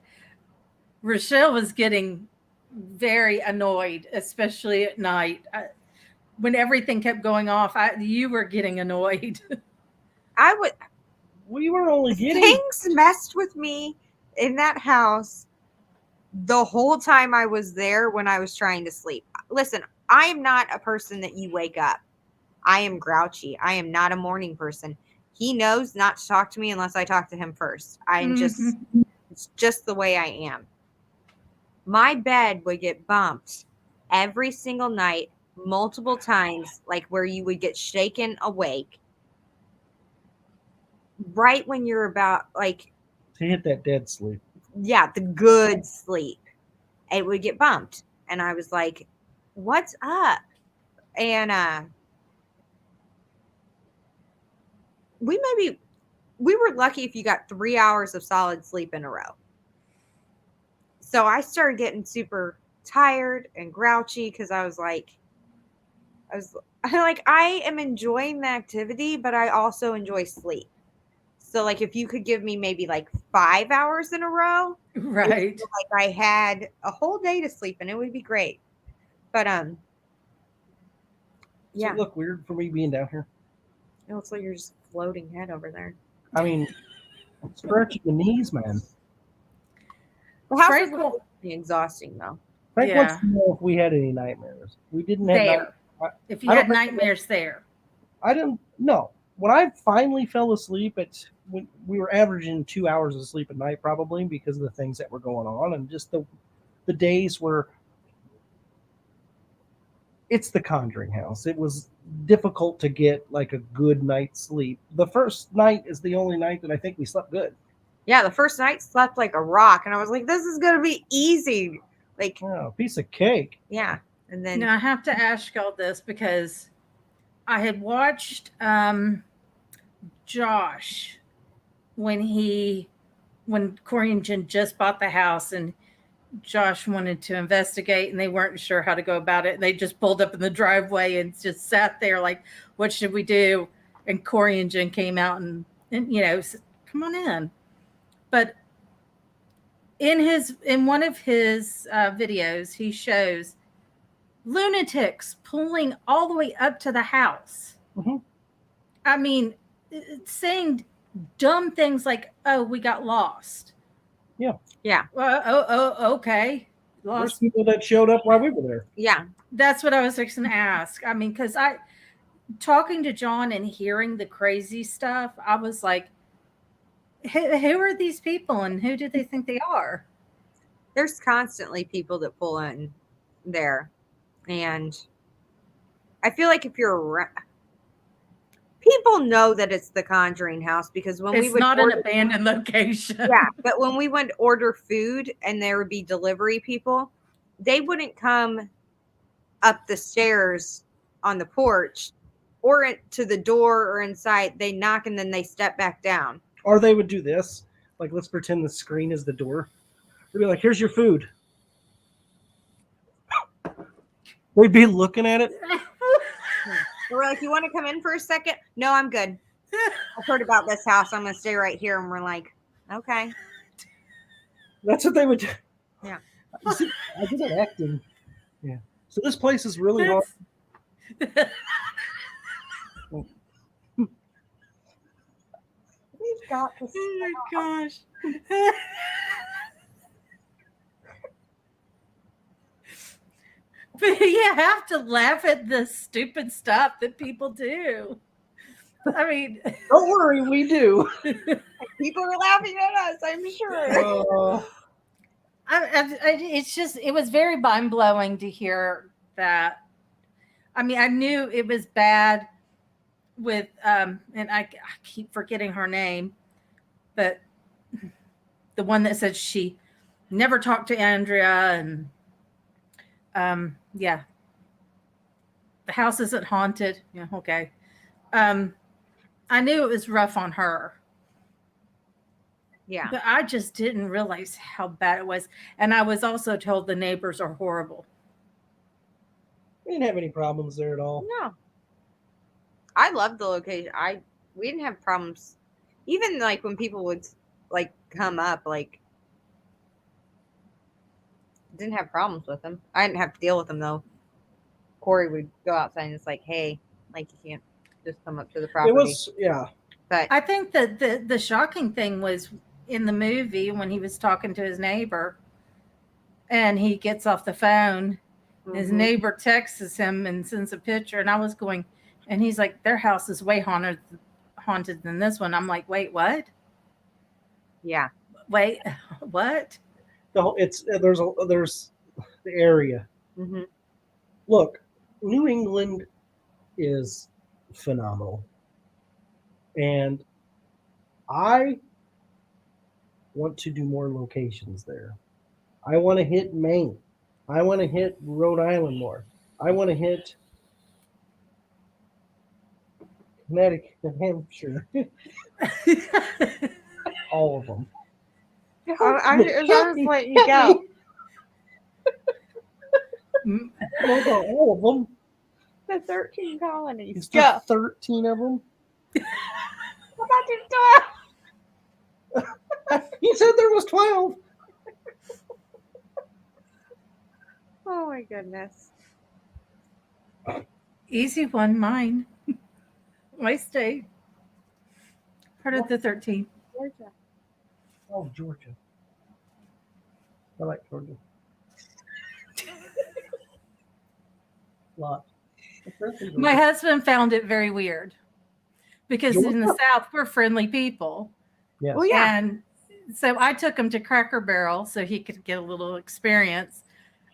Rochelle was getting very annoyed, especially at night. When everything kept going off, you were getting annoyed. I would. We were only getting Things messed with me in that house the whole time I was there when I was trying to sleep. Listen, I am not a person that you wake up. I am grouchy. I am not a morning person. He knows not to talk to me unless I talk to him first. It's just the way I am. My bed would get bumped every single night, multiple times, like where you would get shaken awake. Right when you're about like to hit that dead sleep. yeah, the good sleep. It would get bumped. And I was like, what's up? And we were lucky if you got 3 hours of solid sleep in a row. So I started getting super tired and grouchy because I was like, I am enjoying the activity, but I also enjoy sleep. So like if you could give me maybe like 5 hours in a row, Right. like I had a whole day to sleep and it would be great. But yeah, Does it look weird for me being down here? it looks like you're just floating head over there. I mean, stretching the knees, man. The house Frank was will- exhausting though. Frank Yeah. wants to know if we had any nightmares. We didn't have There. If you I had don't think- nightmares there. I didn't know. When I finally fell asleep, when we were averaging 2 hours of sleep a night, probably because of the things that were going on, and just the days where it's the Conjuring house. It was difficult to get like a good night's sleep. The first night is the only night that I think we slept good. Yeah, the first night slept like a rock, and I was like, "This is gonna be easy." Like, Oh, piece of cake. yeah, and then Now I have to ask y'all this because I had watched Josh when Corey and Jen just bought the house and Josh wanted to investigate and they weren't sure how to go about it. They just pulled up in the driveway and just sat there like, what should we do? And Corey and Jen came out and said, come on in. But in one of his videos, he shows lunatics pulling all the way up to the house. Mhm. I mean, saying dumb things like, "Oh, we got lost." yeah, Well, okay, There's lost. people that showed up while we were there. yeah, That's what I was fixing to ask. I mean, because talking to John and hearing the crazy stuff, I was like, who are these people and who do they think they are? there's constantly people that pull in there, and I feel like if you're around, people know that it's the Conjuring house because when we It's would not order, an abandoned location. yeah, but when we would order food and there would be delivery people, they wouldn't come up the stairs on the porch or to the door or inside. They knock and then they step back down. Or they would do this. Like, let's pretend the screen is the door. They'd be like, here's your food. They'd be looking at it. We're like, you want to come in for a second? No, I'm good. I've heard about this house. I'm going to stay right here. And we're like, okay. That's what they would do. Yeah. You see, I did that acting. Yeah. So this place is really hard. We've got this. Oh my gosh. But you have to laugh at the stupid stuff that people do. I mean, Don't worry, we do. People are laughing at us, I'm sure. it was very mind blowing to hear that. I mean, I knew it was bad with, and I keep forgetting her name, but the one that said she never talked to Andrea, and yeah, the house isn't haunted. Yeah, okay. I knew it was rough on her. Yeah. But I just didn't realize how bad it was. And I was also told the neighbors are horrible. We didn't have any problems there at all. No. I loved the location. We didn't have problems. Even like when people would like come up, like didn't have problems with them. I didn't have to deal with them though. Corey would go outside and it's like, hey, like you can't just come up to the property. It was, yeah. But I think that the shocking thing was in the movie when he was talking to his neighbor and he gets off the phone, his neighbor texts him and sends a picture, and I was going, and he's like, their house is way haunted than this one. I'm like, wait, what? Yeah. Wait, what? There's the area. Mm-hmm. Look, New England is phenomenal. And I want to do more locations there. I want to hit Maine. I want to hit Rhode Island more. I want to hit Connecticut, New Hampshire. All of them. I was letting you go. What about all of them? The 13 colonies. Is there 13 of them? What about your 12? You said there was 12. Oh my goodness. Easy one, mine. My state. Part of the 13. Georgia. Oh, Georgia. I like Georgia. Lot. My husband found it very weird because in the South, we're friendly people. Yes. Well, yeah. And so I took him to Cracker Barrel so he could get a little experience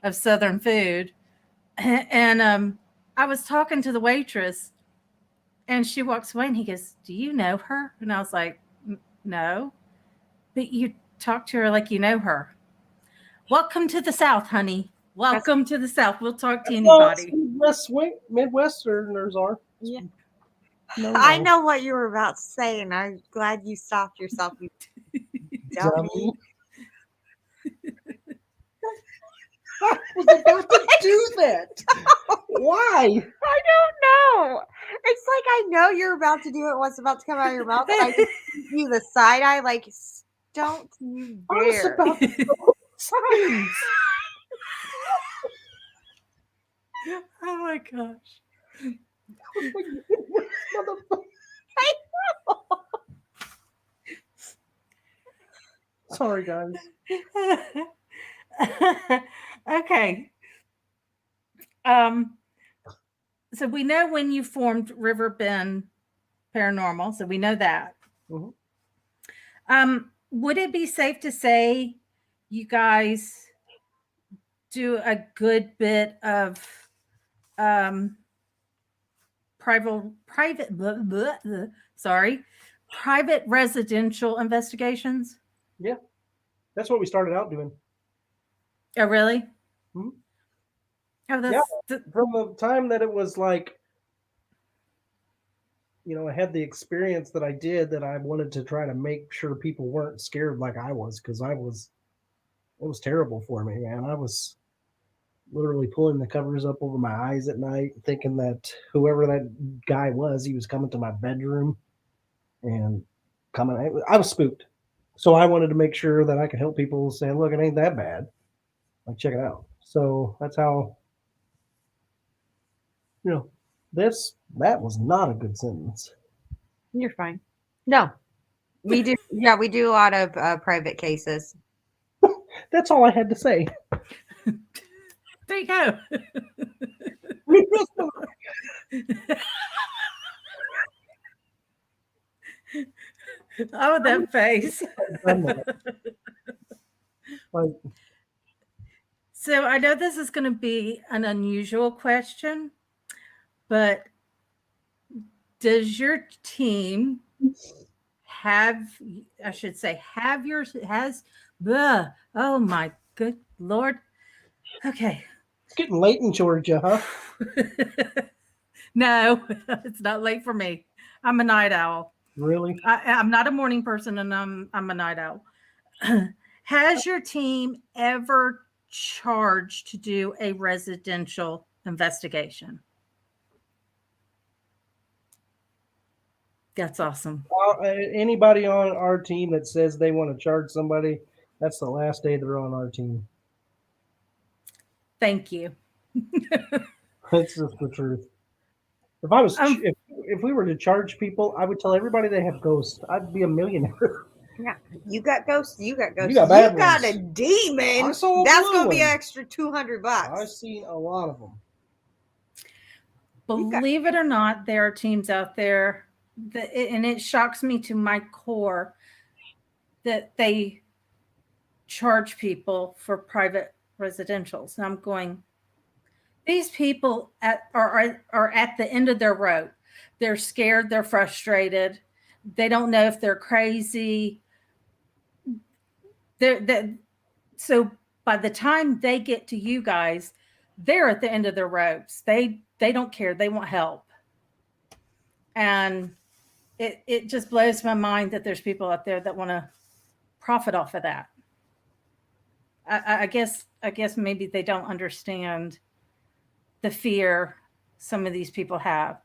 of Southern food. And I was talking to the waitress and she walks away and he goes, do you know her? And I was like, no, but you talk to her like you know her. Welcome to the South, honey. Welcome to the South. We'll talk to anybody. Midwesterners are. Yeah. No. I know what you were about to say, and I'm glad you stopped yourself. You dummy. I was about to do that. Why? I don't know. It's like I know you're about to do it. What's about to come out of your mouth? And I just give you the side eye, like, don't you dare. I was about to throw signs. Oh my gosh. Sorry, guys. Okay. So we know when you formed Riverbend Paranormal, so we know that. Mm-hmm. Would it be safe to say you guys do a good bit of private residential investigations? Yeah, that's what we started out doing. Oh, really? Mm-hmm. Oh, that's from the time that it was like, I had the experience that I did, that I wanted to try to make sure people weren't scared like I was, because it was terrible for me, man. literally pulling the covers up over my eyes at night, thinking that whoever that guy was, he was coming to my bedroom and coming. I was spooked. So I wanted to make sure that I could help people say, look, it ain't that bad. Like, check it out. So that's how, that was not a good sentence. You're fine. No, we do. Yeah, we do a lot of private cases. That's all I had to say. There you go. Oh, that face. Like, So I know this is going to be an unusual question, but does your team have oh my good Lord. Okay. it's getting late in Georgia, huh? No, it's not late for me. I'm a night owl. Really? I'm not a morning person, and I'm a night owl. Has your team ever charged to do a residential investigation? That's awesome. Anybody on our team that says they want to charge somebody, that's the last day they're on our team. Thank you. That's just the truth. If I was, if we were to charge people, I would tell everybody they have ghosts. I'd be a millionaire. Yeah, you got ghosts. You got ghosts. You got bad got ones. a demon. I saw a That's blue gonna be one. an extra $200. I've seen a lot of them. Believe it or not, there are teams out there that, and it shocks me to my core that they charge people for private residentials. And I'm going, these people are at the end of their rope. They're scared. They're frustrated. They don't know if they're crazy. So by the time they get to you guys, they're at the end of their ropes. They don't care. They want help. And it just blows my mind that there's people out there that want to profit off of that. I guess maybe they don't understand the fear some of these people have.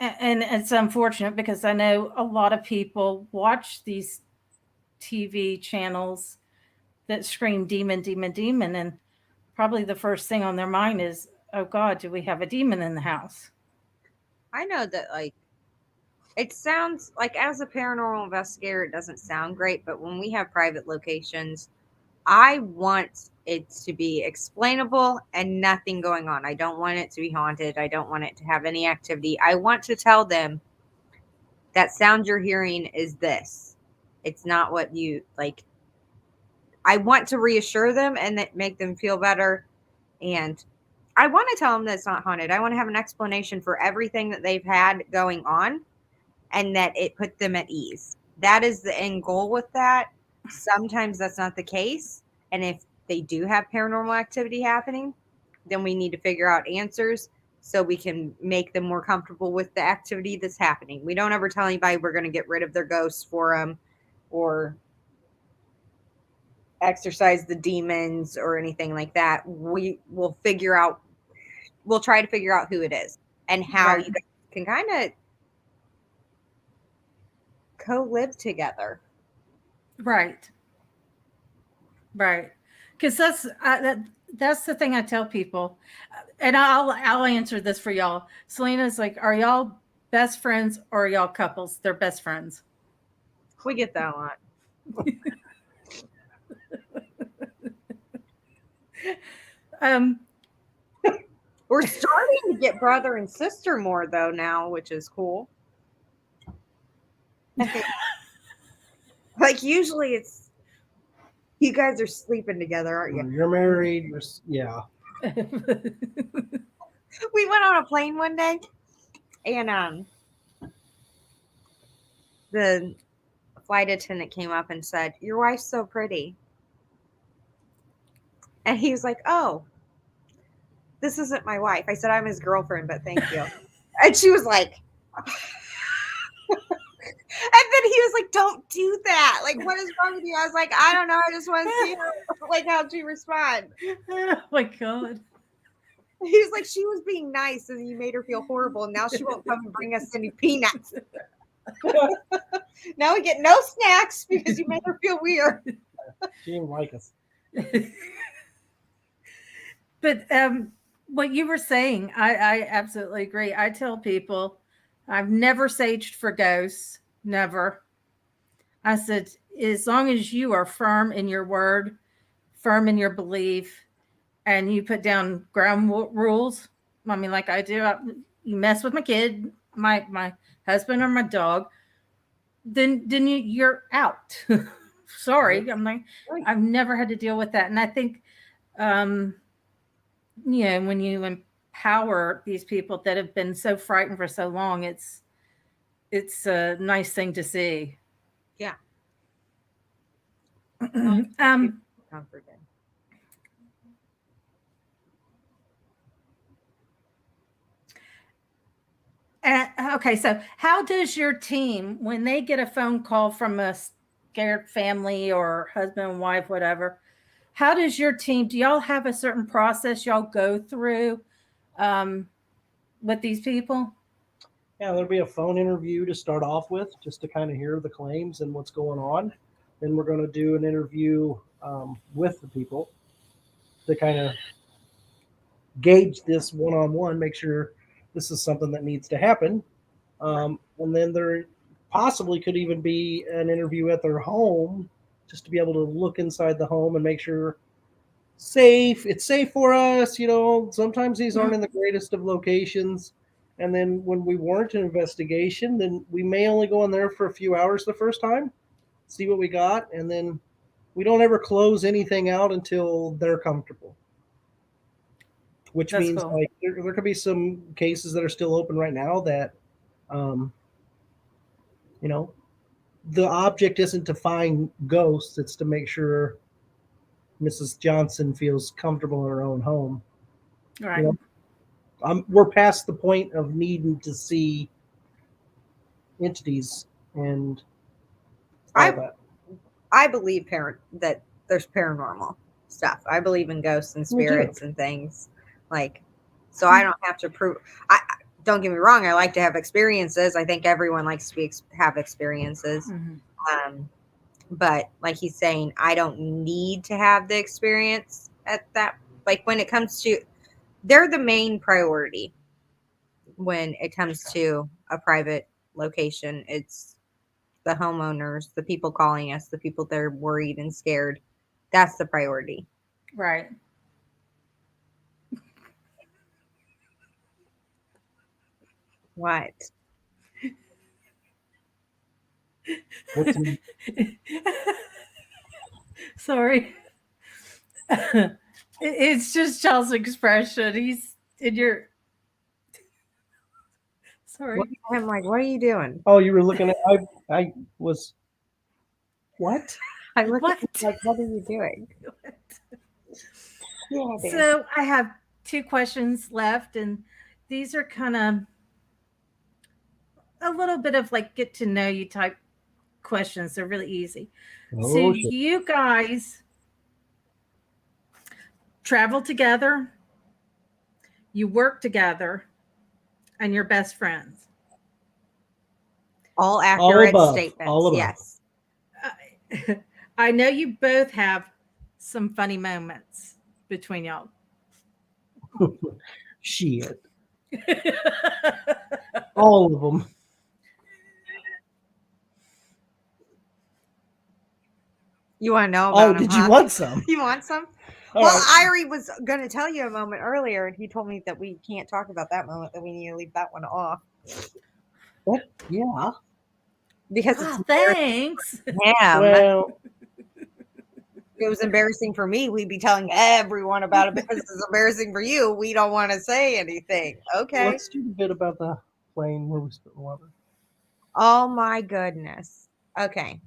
And it's unfortunate because I know a lot of people watch these TV channels that scream demon, demon, demon. And probably the first thing on their mind is, oh God, do we have a demon in the house? I know that, like, it sounds like, as a paranormal investigator, it doesn't sound great, but when we have private locations, I want it to be explainable and nothing going on. I don't want it to be haunted. I don't want it to have any activity. I want to tell them that sound you're hearing is this. It's not what you like. I want to reassure them and that make them feel better. And I want to tell them that it's not haunted. I want to have an explanation for everything that they've had going on and that it put them at ease. That is the end goal with that. Sometimes that's not the case. And if they do have paranormal activity happening, then we need to figure out answers so we can make them more comfortable with the activity that's happening. We don't ever tell anybody we're going to get rid of their ghosts for them or exorcise the demons or anything like that. We will we'll try to figure out who it is and how you guys can kind of co-live together. Right. Because that's the thing I tell people, and I'll answer this for y'all. Selena's like, are y'all best friends or are y'all couples? They're best friends. We get that a lot. We're starting to get brother and sister more though now, which is cool. Like usually it's you guys are sleeping together, aren't you? You're married. Yeah. We went on a plane one day and the flight attendant came up and said, "Your wife's so pretty." And he was like, "Oh, this isn't my wife." I said, "I'm his girlfriend, but thank you." And she was like, and then he was like, "Don't do that. Like, what is wrong with you?" I was like, "I don't know. I just want to see her, like how she respond." Oh my God. He's like, she was being nice and you made her feel horrible. And now she won't come and bring us any peanuts. Now we get no snacks because you made her feel weird. She didn't like us. But what you were saying, I absolutely agree. I tell people I've never saged for ghosts. Never. I said, as long as you are firm in your word, firm in your belief, and you put down ground rules. I mean, like I do, you mess with my kid, my husband, or my dog, then you're out. Sorry, I'm like, I've never had to deal with that, and I think, when you empower these people that have been so frightened for so long, it's a nice thing to see. Yeah. Comforted. Okay, so how does your team, when they get a phone call from a scared family or husband and wife, whatever, how does your team, do y'all have a certain process y'all go through with these people? Yeah, there'll be a phone interview to start off with, just to kind of hear the claims and what's going on. Then we're going to do an interview with the people to kind of gauge this one-on-one, make sure this is something that needs to happen. And then there possibly could even be an interview at their home, just to be able to look inside the home and make sure it's safe for us. Sometimes these aren't in the greatest of locations. And then when we warrant an investigation, then we may only go in there for a few hours the first time, see what we got, and then we don't ever close anything out until they're comfortable. Which That's means cool. Like there could be some cases that are still open right now that, the object isn't to find ghosts; it's to make sure Mrs. Johnson feels comfortable in her own home. Right. We're past the point of needing to see entities and all that. I believe that there's paranormal stuff. I believe in ghosts and spirits and things. So I don't have to prove. Don't get me wrong. I like to have experiences. I think everyone likes to have experiences. Mm-hmm. But like he's saying, I don't need to have the experience at that. Like when it comes to, they're the main priority when it comes to a private location. It's the homeowners, the people calling us, the people that are worried and scared. That's the priority. Right. What? Sorry. It's just Charles' expression. He's in your. Sorry. I'm like, what are you doing? Oh, you were looking at. I was. What? I looked at you like, what are you doing? Yeah, so I have 2 questions left, and these are kind of a little bit of like get to know you type questions. They're really easy. So shit. You guys travel together, you work together, and you're best friends. All accurate statements. All yes. I know you both have some funny moments between y'all. Shit. All of them. You want to know about them? Did you want some? You want some? All well, right. Irie was going to tell you a moment earlier, and he told me that we can't talk about that moment, that we need to leave that one off. What? Yeah. Because it's thanks. Yeah. Well, it was embarrassing for me. We'd be telling everyone about it because it's embarrassing for you. We don't want to say anything. Okay. Let's do a bit about the plane where we spit water. Oh my goodness. Okay.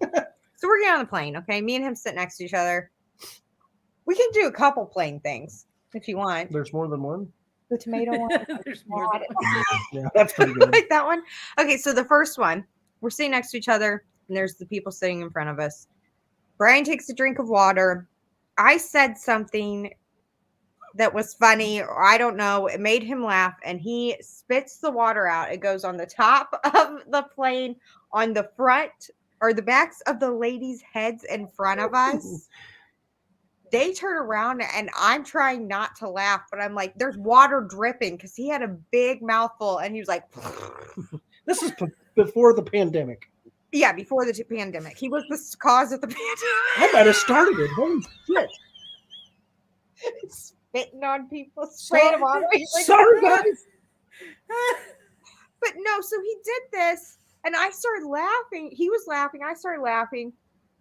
So we're getting on the plane. Okay. Me and him sit next to each other. We can do a couple plane things if you want. There's more than one. The tomato one. There's more than one. Yeah, that's pretty good. Like that one. Okay. So the first one, we're sitting next to each other and there's the people sitting in front of us. Brian takes a drink of water. I said something that was funny, or I don't know. It made him laugh, and he spits the water out. It goes on the top of the plane, on the front or the backs of the ladies' heads in front of us. They turn around, and I'm trying not to laugh, but I'm like, there's water dripping because he had a big mouthful, and he was like, This is before the pandemic. yeah, before the pandemic. He was the cause of the pandemic. I might have started it. Holy shit. Spitting on people, spraying them on. Sorry, guys. But no, so he did this, and I started laughing. He was laughing. I started laughing.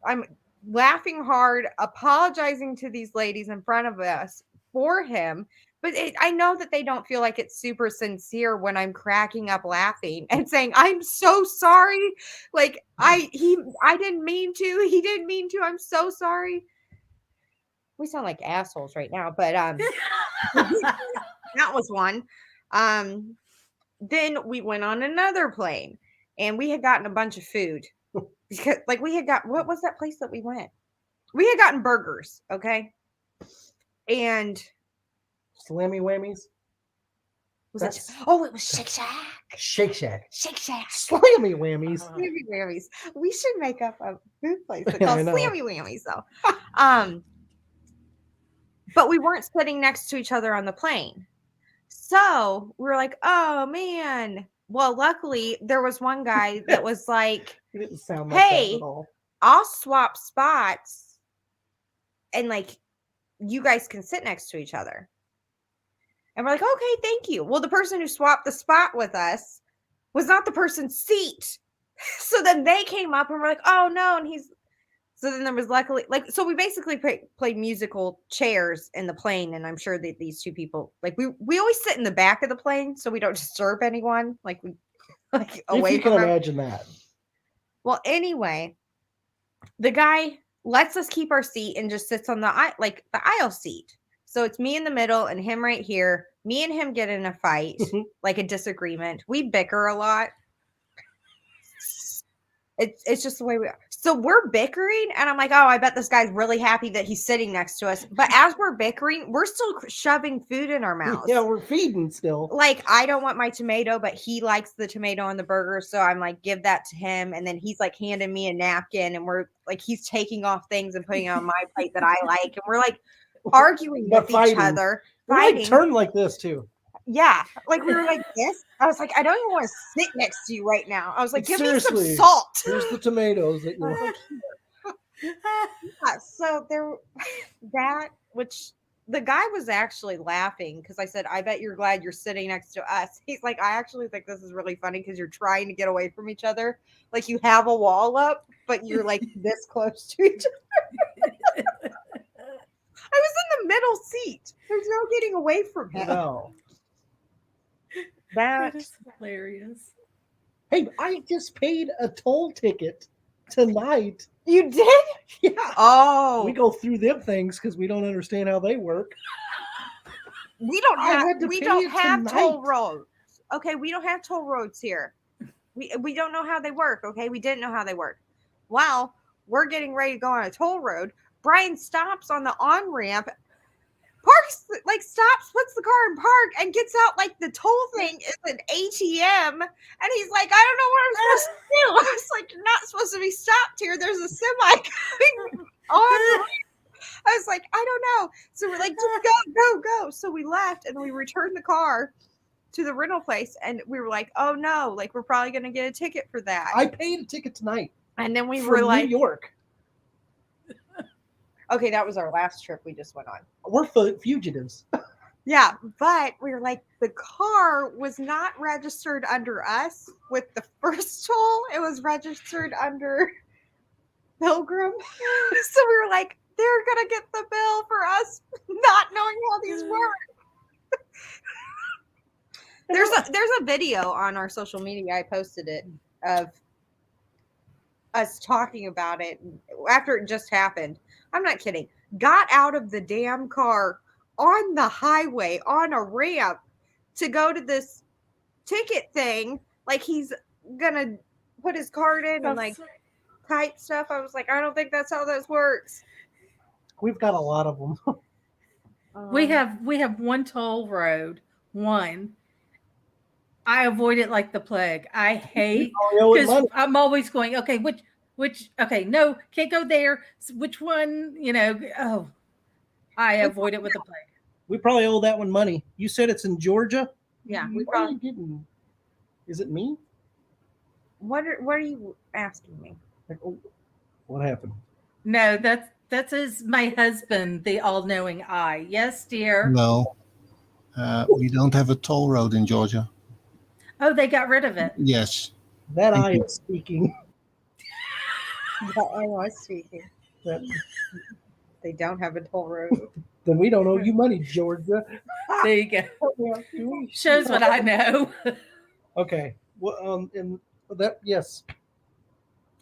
I'm laughing hard, apologizing to these ladies in front of us for him. But I know that they don't feel like it's super sincere when I'm cracking up laughing and saying, I'm so sorry. Like I didn't mean to. He didn't mean to. I'm so sorry. We sound like assholes right now, but that was one. Then we went on another plane, and we had gotten a bunch of food because, like, we had got, what was that place that we went? We had gotten burgers, okay, and Slammy whammies. was that? Oh, it was Shake Shack. Shake Shack. Shake Shack. Slammy whammies. Slammy whammies. We should make up a food place I called know. Slammy whammies, though. But we weren't sitting next to each other on the plane. So we were like, oh man. Well, luckily there was one guy that was like, It didn't sound like that hey, at all. I'll swap spots and like you guys can sit next to each other. And we're like, okay, thank you. Well, the person who swapped the spot with us was not the person's seat. So then they came up and we're like, oh no. And so then there was luckily, like, so we basically played musical chairs in the plane. And I'm sure that these two people, like, we always sit in the back of the plane so we don't disturb anyone. Like, we, like, away If you can from them. imagine that. Well, anyway, the guy lets us keep our seat and just sits on the aisle seat. So it's me in the middle and him right here. Me and him get in a fight, like a disagreement. We bicker a lot. It's just the way we are. So we're bickering, and I'm like, oh, I bet this guy's really happy that he's sitting next to us. But as we're bickering, we're still shoving food in our mouths. Yeah, we're feeding still. Like, I don't want my tomato, but he likes the tomato on the burger. So I'm like, give that to him. And then he's like handing me a napkin, and we're like, he's taking off things and putting it on my plate that I like. And we're like arguing with each other. We're like turned like this too. Yeah. Like we were like this. I was like, I don't even want to sit next to you right now. I was like, give me some salt. Here's the tomatoes that you like. Yeah, so which the guy was actually laughing because I said, I bet you're glad you're sitting next to us. He's like, I actually think this is really funny because you're trying to get away from each other. Like you have a wall up, but you're like this close to each other. I was in the middle seat. There's no getting away from him. No. That is hilarious. Hey, I just paid a toll ticket tonight. You did? Yeah. Oh. We go through them things because we don't understand how they work. We don't have toll roads. Okay, we don't have toll roads here. We don't know how they work. Okay, we didn't know how they work. Well, we're getting ready to go on a toll road. Brian stops on the on-ramp, parks, like stops, puts the car in park, and gets out like the toll thing is an ATM. And he's like, I don't know what I'm supposed to do. I was like, you're not supposed to be stopped here. There's a semi coming on. I was like, I don't know. So we're like, just go. So we left and we returned the car to the rental place. And we were like, oh no, like we're probably going to get a ticket for that. I paid a ticket tonight. And then we from were like, New York. Okay, that was our last trip we just went on. We're fugitives. Yeah, but we were like, the car was not registered under us with the first toll. It was registered under Pilgrim. So we were like, they're going to get the bill for us not knowing how these work. There's a video on our social media. I posted it of us talking about it after it just happened. I'm not kidding. Got out of the damn car on the highway on a ramp to go to this ticket thing. Like he's gonna put his card in and like type stuff. I was like, I don't think that's how this works. We've got a lot of them. We have one toll road. One. I avoid it like the plague. I hate because I'm always going, okay, which okay, no, can't go there. Which one, oh, I avoid it with the plague. We probably owe that one money. You said it's in Georgia? Yeah, we probably didn't. Is it me? What are you asking me? What happened? No, that's my husband, the all-knowing eye. Yes, dear. No, we don't have a toll road in Georgia. Oh, they got rid of it. Yes. That eye is speaking. That eye was speaking. They don't have a toll road. Then we don't owe you money, Georgia. There you go. Shows what I know. Okay. Well, and that, yes.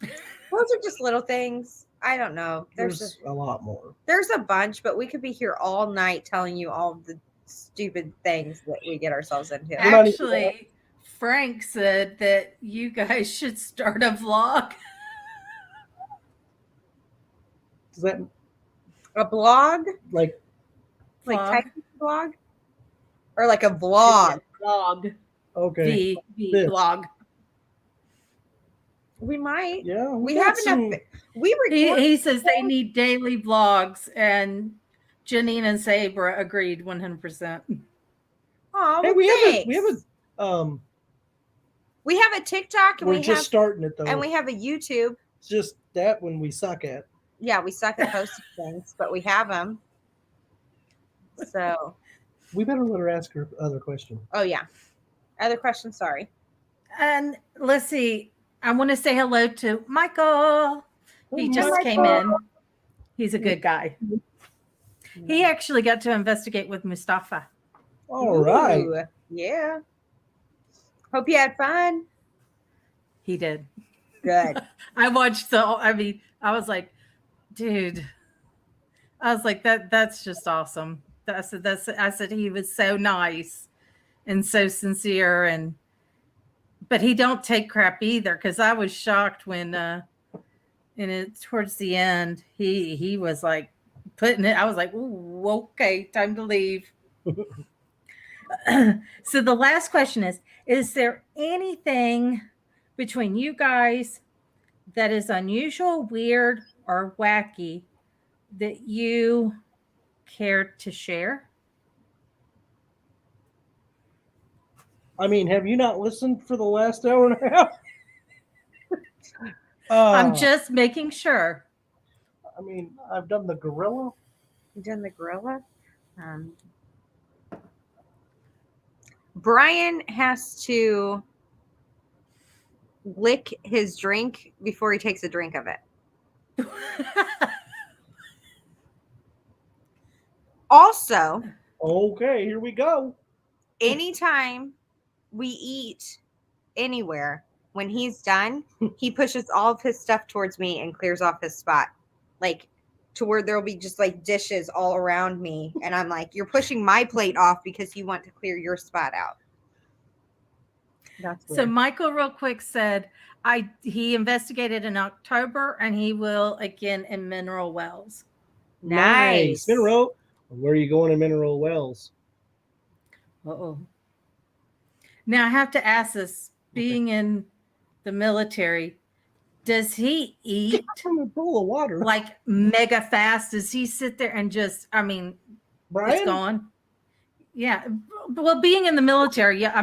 Those are just little things. I don't know. There's a lot more. There's a bunch, but we could be here all night telling you all the stupid things that we get ourselves into. Actually, Frank said that you guys should start a vlog. Is that a blog? Like typing blog? Or like a vlog? Vlog. Okay. The vlog. We might. Yeah. We have enough. He says they need daily vlogs, and Janine and Sabra agreed 100%. Oh, hey, we have a TikTok, and we're just starting it though, and we have a YouTube. It's just that one we suck at. Yeah, we suck at posting things, but we have them. So we better let her ask her other question. Oh yeah, other question. Sorry. And let's see. I want to say hello to Michael. He just came in. He's a good guy. He actually got to investigate with Mustafa. All right. Yeah. Hope you had fun. He did. Good. I watched I was like, dude. I was like, that's just awesome. I said he was so nice and so sincere, but he don't take crap either, because I was shocked when towards the end he was like putting it. I was like, ooh, okay, time to leave. So the last question is there anything between you guys that is unusual, weird, or wacky that you care to share? I mean, have you not listened for the last hour and a half? I'm just making sure. I mean, I've done the gorilla. You've done the gorilla? Brian has to lick his drink before he takes a drink of it. Also, okay, here we go. Anytime we eat anywhere, when he's done, he pushes all of his stuff towards me and clears off his spot. Like, to where there'll be just like dishes all around me. And I'm like, you're pushing my plate off because you want to clear your spot out. That's weird. So Michael real quick said he investigated in October, and he will again in Mineral Wells. Nice. Mineral. Where are you going in Mineral Wells? Uh-oh. Now I have to ask this, being in the military, does he eat from a bowl of water like mega fast? Does he sit there and just, Brian? It's gone? Yeah. Well, being in the military, yeah,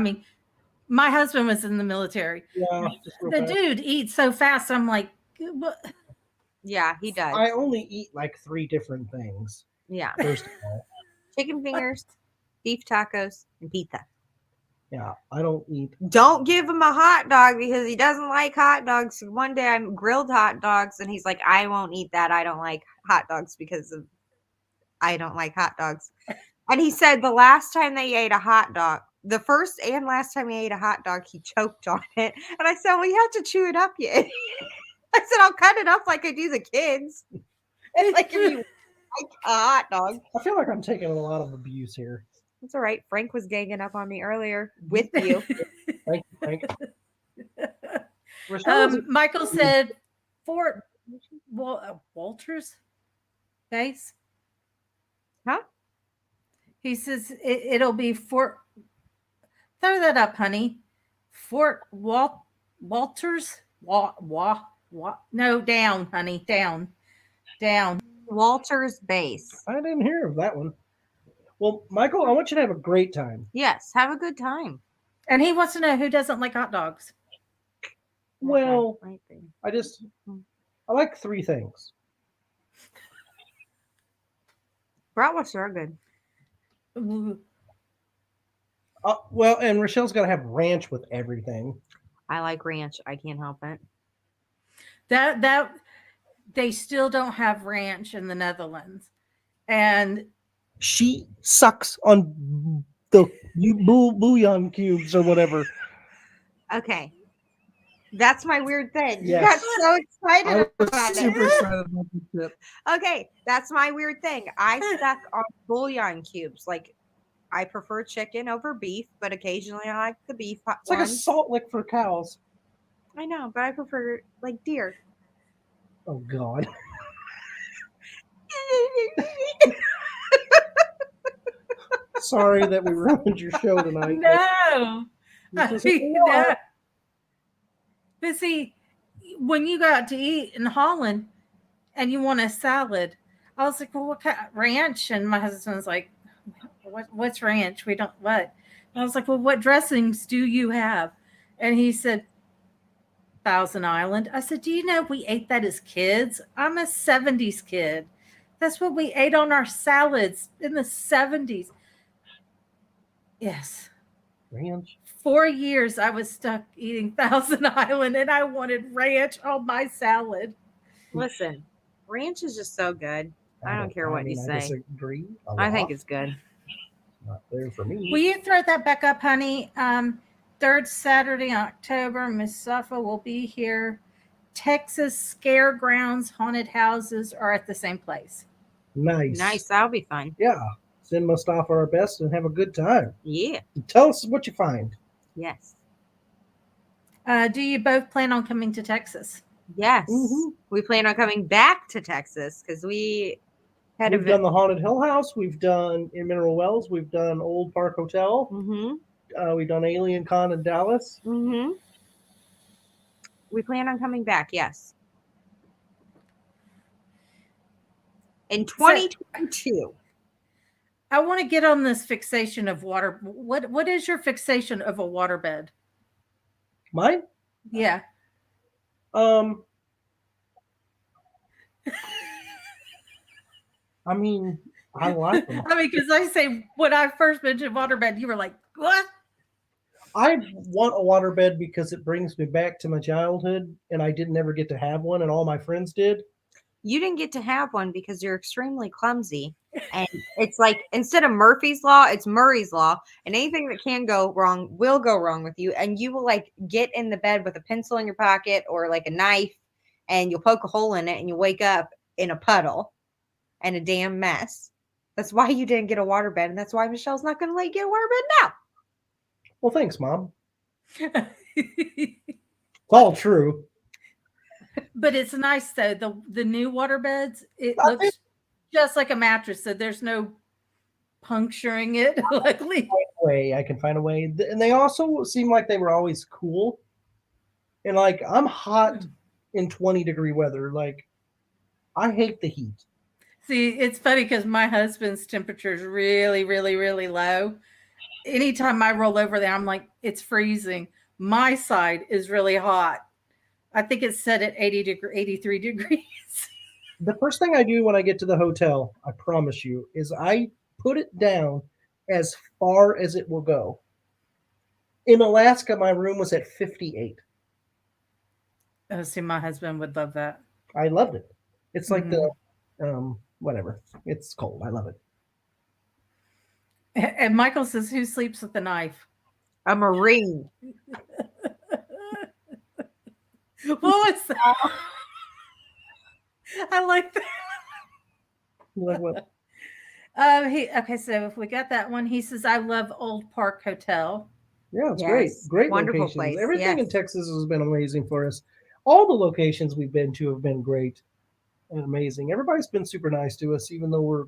my husband was in the military. Yeah. The dude eats so fast. I'm like, what? Yeah, he does. I only eat like 3 different things. Yeah. First of all. Chicken fingers, beef tacos, and pizza. Yeah, I don't eat. Don't give him a hot dog because he doesn't like hot dogs. One day I grilled hot dogs and he's like, I won't eat that. I don't like hot dogs because I don't like hot dogs. And he said the last time they ate a hot dog, the first and last time he ate a hot dog, he choked on it. And I said, well, you have to chew it up, you idiot. I said, I'll cut it up like I do the kids. It's like if you like a hot dog. I feel like I'm taking a lot of abuse here. It's all right. Frank was ganging up on me earlier with you. Thank you, Frank. Michael said Fort Walters base. Huh? He says it'll be Fort. Throw that up, honey. Fort Walters. No, down, honey, down. Walter's Base. I didn't hear of that one. Well, Michael, I want you to have a great time. Yes, have a good time. And he wants to know who doesn't like hot dogs. Well, Might be. I like 3 things. Bratwursts are good. Ooh. Well, and Rochelle's got to have ranch with everything. I like ranch. I can't help it. That they still don't have ranch in the Netherlands, and She sucks on the bouillon cubes or whatever. Okay. That's my weird thing. You Yes. got so excited I about was super it. excited about this tip. Okay, that's my weird thing. I suck on bouillon cubes. Like, I prefer chicken over beef, but occasionally I like the beef It's like a ones. salt lick for cows. I know, but I prefer like deer. Oh God. Sorry that we ruined your show tonight. no, This is- no. But see, when you go out to eat in Holland and you want a salad, I was like, "Well, what kind of ranch?" And my husband's like, "What's ranch? We don't what?" And I was like, "Well, what dressings do you have?" And he said, "Thousand Island." I said, "Do you know we ate that as kids? I'm a '70s kid. That's what we ate on our salads in the '70s." Yes. ranch. 4 years I was stuck eating Thousand Island and I wanted ranch on my salad. Listen, ranch is just so good. I don't care what you I say. disagree. I think it's good. not there for me. Will you throw that back up, honey? Third Saturday in October, Miss Suffa will be here. Texas Scare Grounds haunted houses are at the same place. Nice. That'll be fun. Yeah. Send Mustafa our best and have a good time. Yeah. Tell us what you find. Yes. Do you both plan on coming to Texas? Yes. Mhm. We plan on coming back to Texas because we had We've done the Haunted Hill House. We've done in Mineral Wells. We've done Old Park Hotel. Mm-hmm. We've done Alien Con in Dallas. Mm-hmm. We plan on coming back, yes. In 2022. I want to get on this fixation of water. What is your fixation of a waterbed? Mine? Yeah. I mean, I like them. I mean, because I say when I first mentioned waterbed, you were like, "What?" I want a waterbed because it brings me back to my childhood, and I didn't ever get to have one, and all my friends did. You didn't get to have one because you're extremely clumsy. And it's like instead of Murphy's Law, it's Murray's Law. And anything that can go wrong will go wrong with you. And you will like get in the bed with a pencil in your pocket or like a knife, and you'll poke a hole in it and you wake up in a puddle and a damn mess. That's why you didn't get a waterbed. And that's why Michelle's not going to let you get a waterbed now. Well, thanks, Mom. It's all true. But it's nice though. The new waterbeds, it I looks just like a mattress, so there's no puncturing it. Luckily, I can find a way. And they also seem like they were always cool. And like, I'm hot in 20-degree weather. Like, I hate the heat. see, it's funny because my husband's temperature is really, really, really low. Anytime I roll over there, I'm like, it's freezing. My side is really hot. I think it's set at 83 degrees. The first thing I do when I get to the hotel, I promise you, is I put it down as far as it will go. In Alaska, my room was at 58. Oh, see, my husband would love that. I loved it. It's like Mhm. the whatever. It's cold. I love it. And Michael says, "Who sleeps with a knife?" A Marine. What was that? I like that. Like what? Okay, so if we got that one, he says, "I love Old Park Hotel." Yeah, it's Yes. great Wonderful locations. place, Everything in yes. Texas has been amazing for us. All the locations we've been to have been great and amazing. Everybody's been super nice to us, even though we're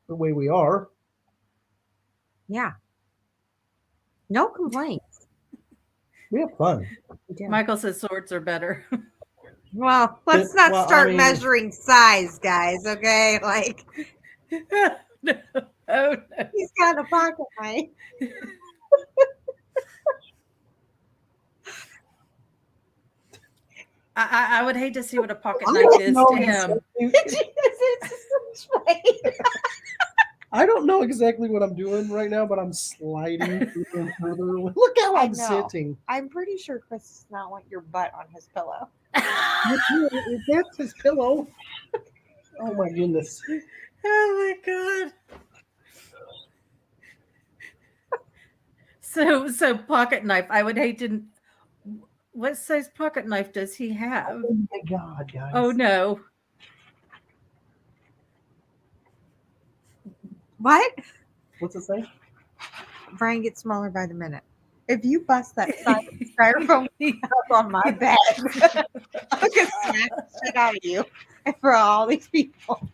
the way we are. Yeah. No complaints. We have fun. Michael says swords are better. Well, let's not Well, I start mean- measuring size, guys. Okay, like No. Oh no. he's got a pocket knife. I would hate to see what a pocket I knife don't is know to him. I don't know exactly what I'm doing right now, but I'm sliding further and further. Look how I I'm know. sitting. I'm pretty sure Chris does not want your butt on his pillow. If that's his pillow. Oh my goodness. Oh my god. So pocket knife. I would hate to. What size pocket knife does he have? Oh my god, guys. Oh no. What? What's it say? Brian gets smaller by the minute. If you bust that side of the styrofoam up on my bed, I'm gonna smack the shit out of you for all these people.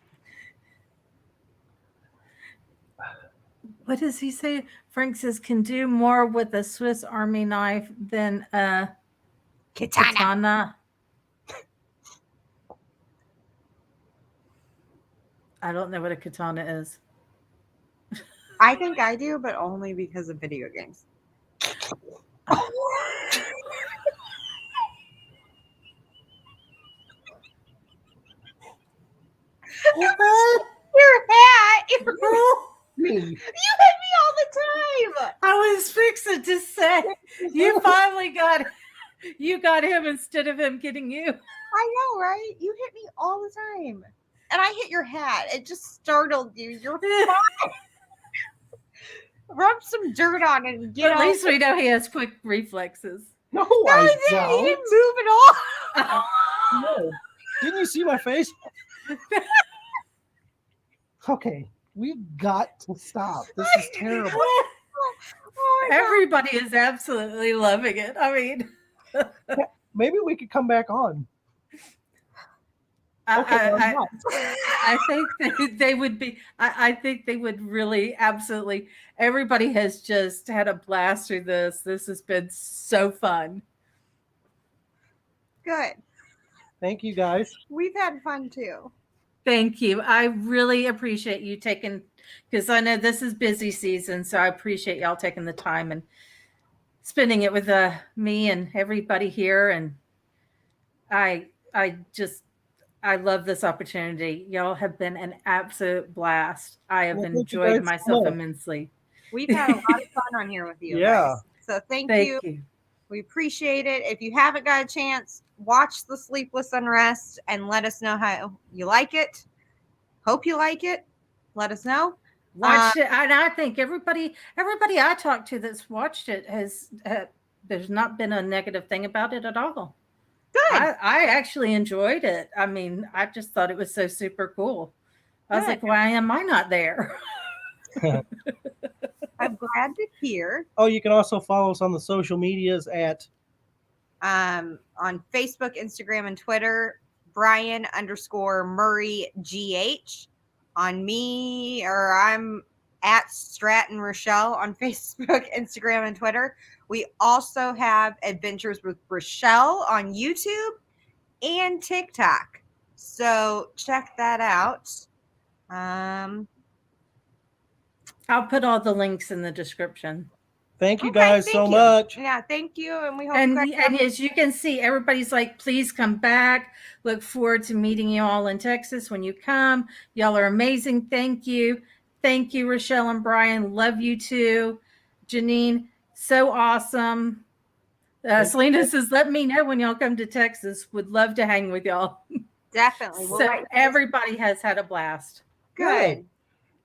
What does he say? Frank says can do more with a Swiss Army knife than a katana. I don't know what a katana is. I think I do, but only because of video games. Your hat. Me. You hit me all the time. I was fixing to say you finally got him instead of him getting you. I know, right? You hit me all the time. And I hit your hat. It just startled you. You're fine. Rub some dirt on it and get At off. least we know he has quick reflexes. No, No, I he didn't. He don't. didn't move at all. No. Didn't you see my face? Okay, we got to stop. This is terrible. Oh my God. Everybody is absolutely loving it. I mean, Maybe we could come back on. I, Okay, I, I'm I, not. I think they would be. I think they would really absolutely. Everybody has just had a blast through this. This has been so fun. Good. Thank you, guys. We've had fun too. Thank you. I really appreciate you taking, because I know this is busy season, so I appreciate y'all taking the time and spending it with me and everybody here. And I love this opportunity. Y'all have been an absolute blast. I have Well, thank you enjoyed guys so myself much. immensely. We've had a lot of fun on here with you. Yeah. Guys. So thank Thank you. you. We appreciate it. If you haven't got a chance, watch the Sleepless Unrest and let us know how you like it. Hope you like it. Let us know. Watched it, and I think everybody I talked to that's watched it has there's not been a negative thing about it at all. Good. I actually enjoyed it. I mean, I just thought it was so super cool. I was Good. like, why am I not there? I'm glad to hear. Oh, you can also follow us on the social medias at On Facebook, Instagram, and Twitter, Brian_Murray GH. On me, or I'm at Stratton Richel on Facebook, Instagram, and Twitter. We also have Adventures with Richel on YouTube and TikTok. So check that out. I'll put all the links in the description. Thank you Okay, guys thank so you. much. Yeah, thank you. And we hope And, you guys and as you can see, everybody's like, please come back. Look forward to meeting you all in Texas when you come. Y'all are amazing. Thank you. Thank you, Richel and Brian. Love you too. Janine, so awesome. Selena says, let me know when y'all come to Texas. Would love to hang with y'all. definitely. We'll So write- everybody has had a blast. Good.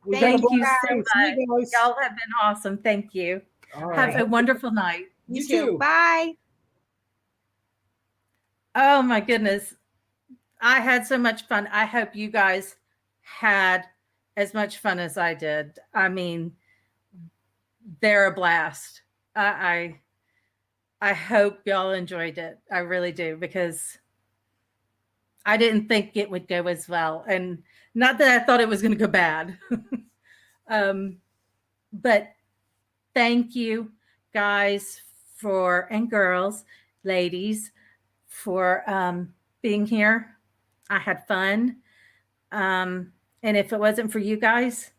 We Thank got a you blast so too. See you guys. Y'all have been awesome. Thank you. All Have right. a wonderful night. You too. Bye. Oh my goodness. I had so much fun. I hope you guys had as much fun as I did. I mean, they're a blast. I hope y'all enjoyed it. I really do, because I didn't think it would go as well. And not that I thought it was going to go bad. But thank you guys and girls, ladies, for being here. I had fun. And if it wasn't for you guys,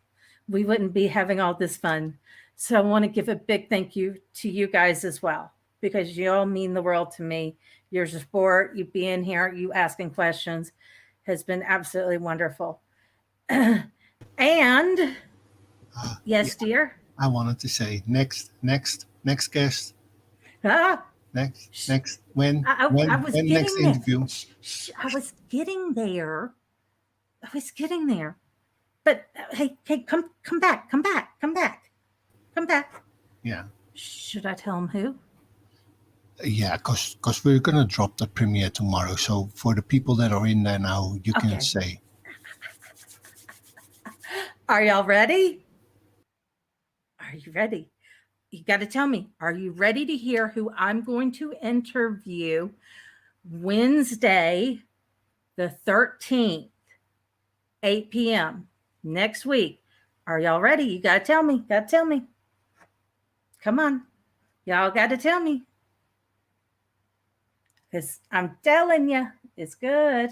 we wouldn't be having all this fun. So I want to give a big thank you to you guys as well, because you all mean the world to me. Your support, you being here, you asking questions has been absolutely wonderful. And yes, dear. I wanted to say next guest. Ah, Next. When I was when getting next there. interview? I was getting there. But hey, come back. Yeah. Should I tell him who? Yeah, because we're gonna drop the premiere tomorrow. So for the people that are in there now, you Okay. can say. Are y'all ready? Are you ready? You got to tell me, are you ready to hear who I'm going to interview Wednesday, the 13th, 8 p.m. next week? Are y'all ready? You got to tell me. Come on. Y'all got to tell me. Because I'm telling you, it's good.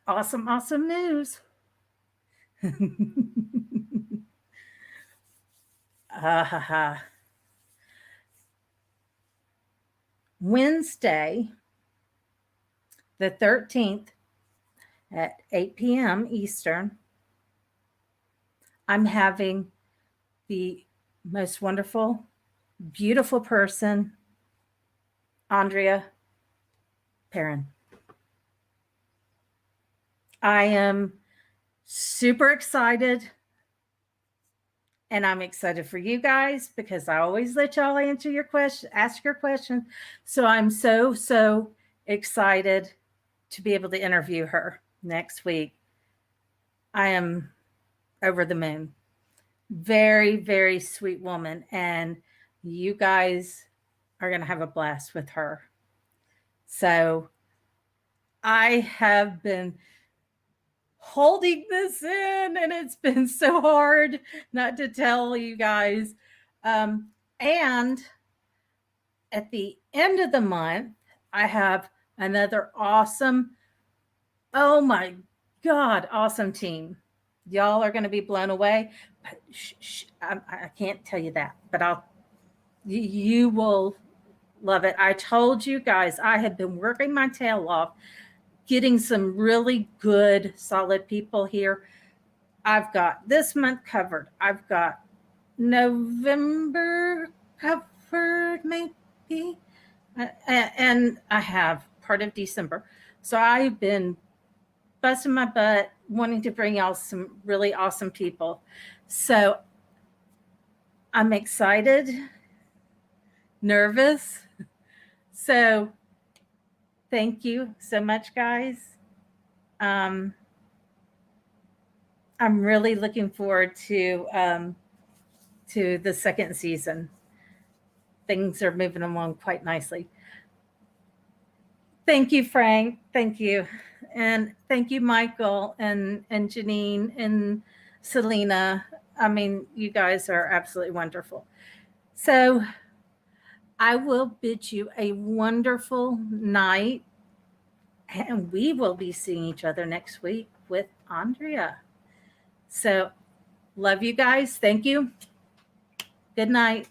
Awesome news. Wednesday, the 13th at 8 p.m. Eastern, I'm having the most wonderful, beautiful person, Andrea Perrin. I am super excited, and I'm excited for you guys because I always let y'all ask your question. So I'm so excited to be able to interview her next week. I am over the moon. Very, very sweet woman, and you guys are going to have a blast with her. So I have been holding this in, and it's been so hard not to tell you guys. And at the end of the month, I have another awesome, oh my God, awesome team. Y'all are going to be blown away. But I can't tell you that, but you will love it. I told you guys I have been working my tail off, getting some really good, solid people here. I've got this month covered. I've got November covered, maybe. And I have part of December. So I've been busting my butt wanting to bring y'all some really awesome people. So I'm excited, nervous. So thank you so much, guys. I'm really looking forward to the second season. Things are moving along quite nicely. Thank you, Frank. Thank you. And thank you, Michael and Janine and Selena. I mean, you guys are absolutely wonderful. So I will bid you a wonderful night, and we will be seeing each other next week with Andrea. So love you guys. Thank you. Good night.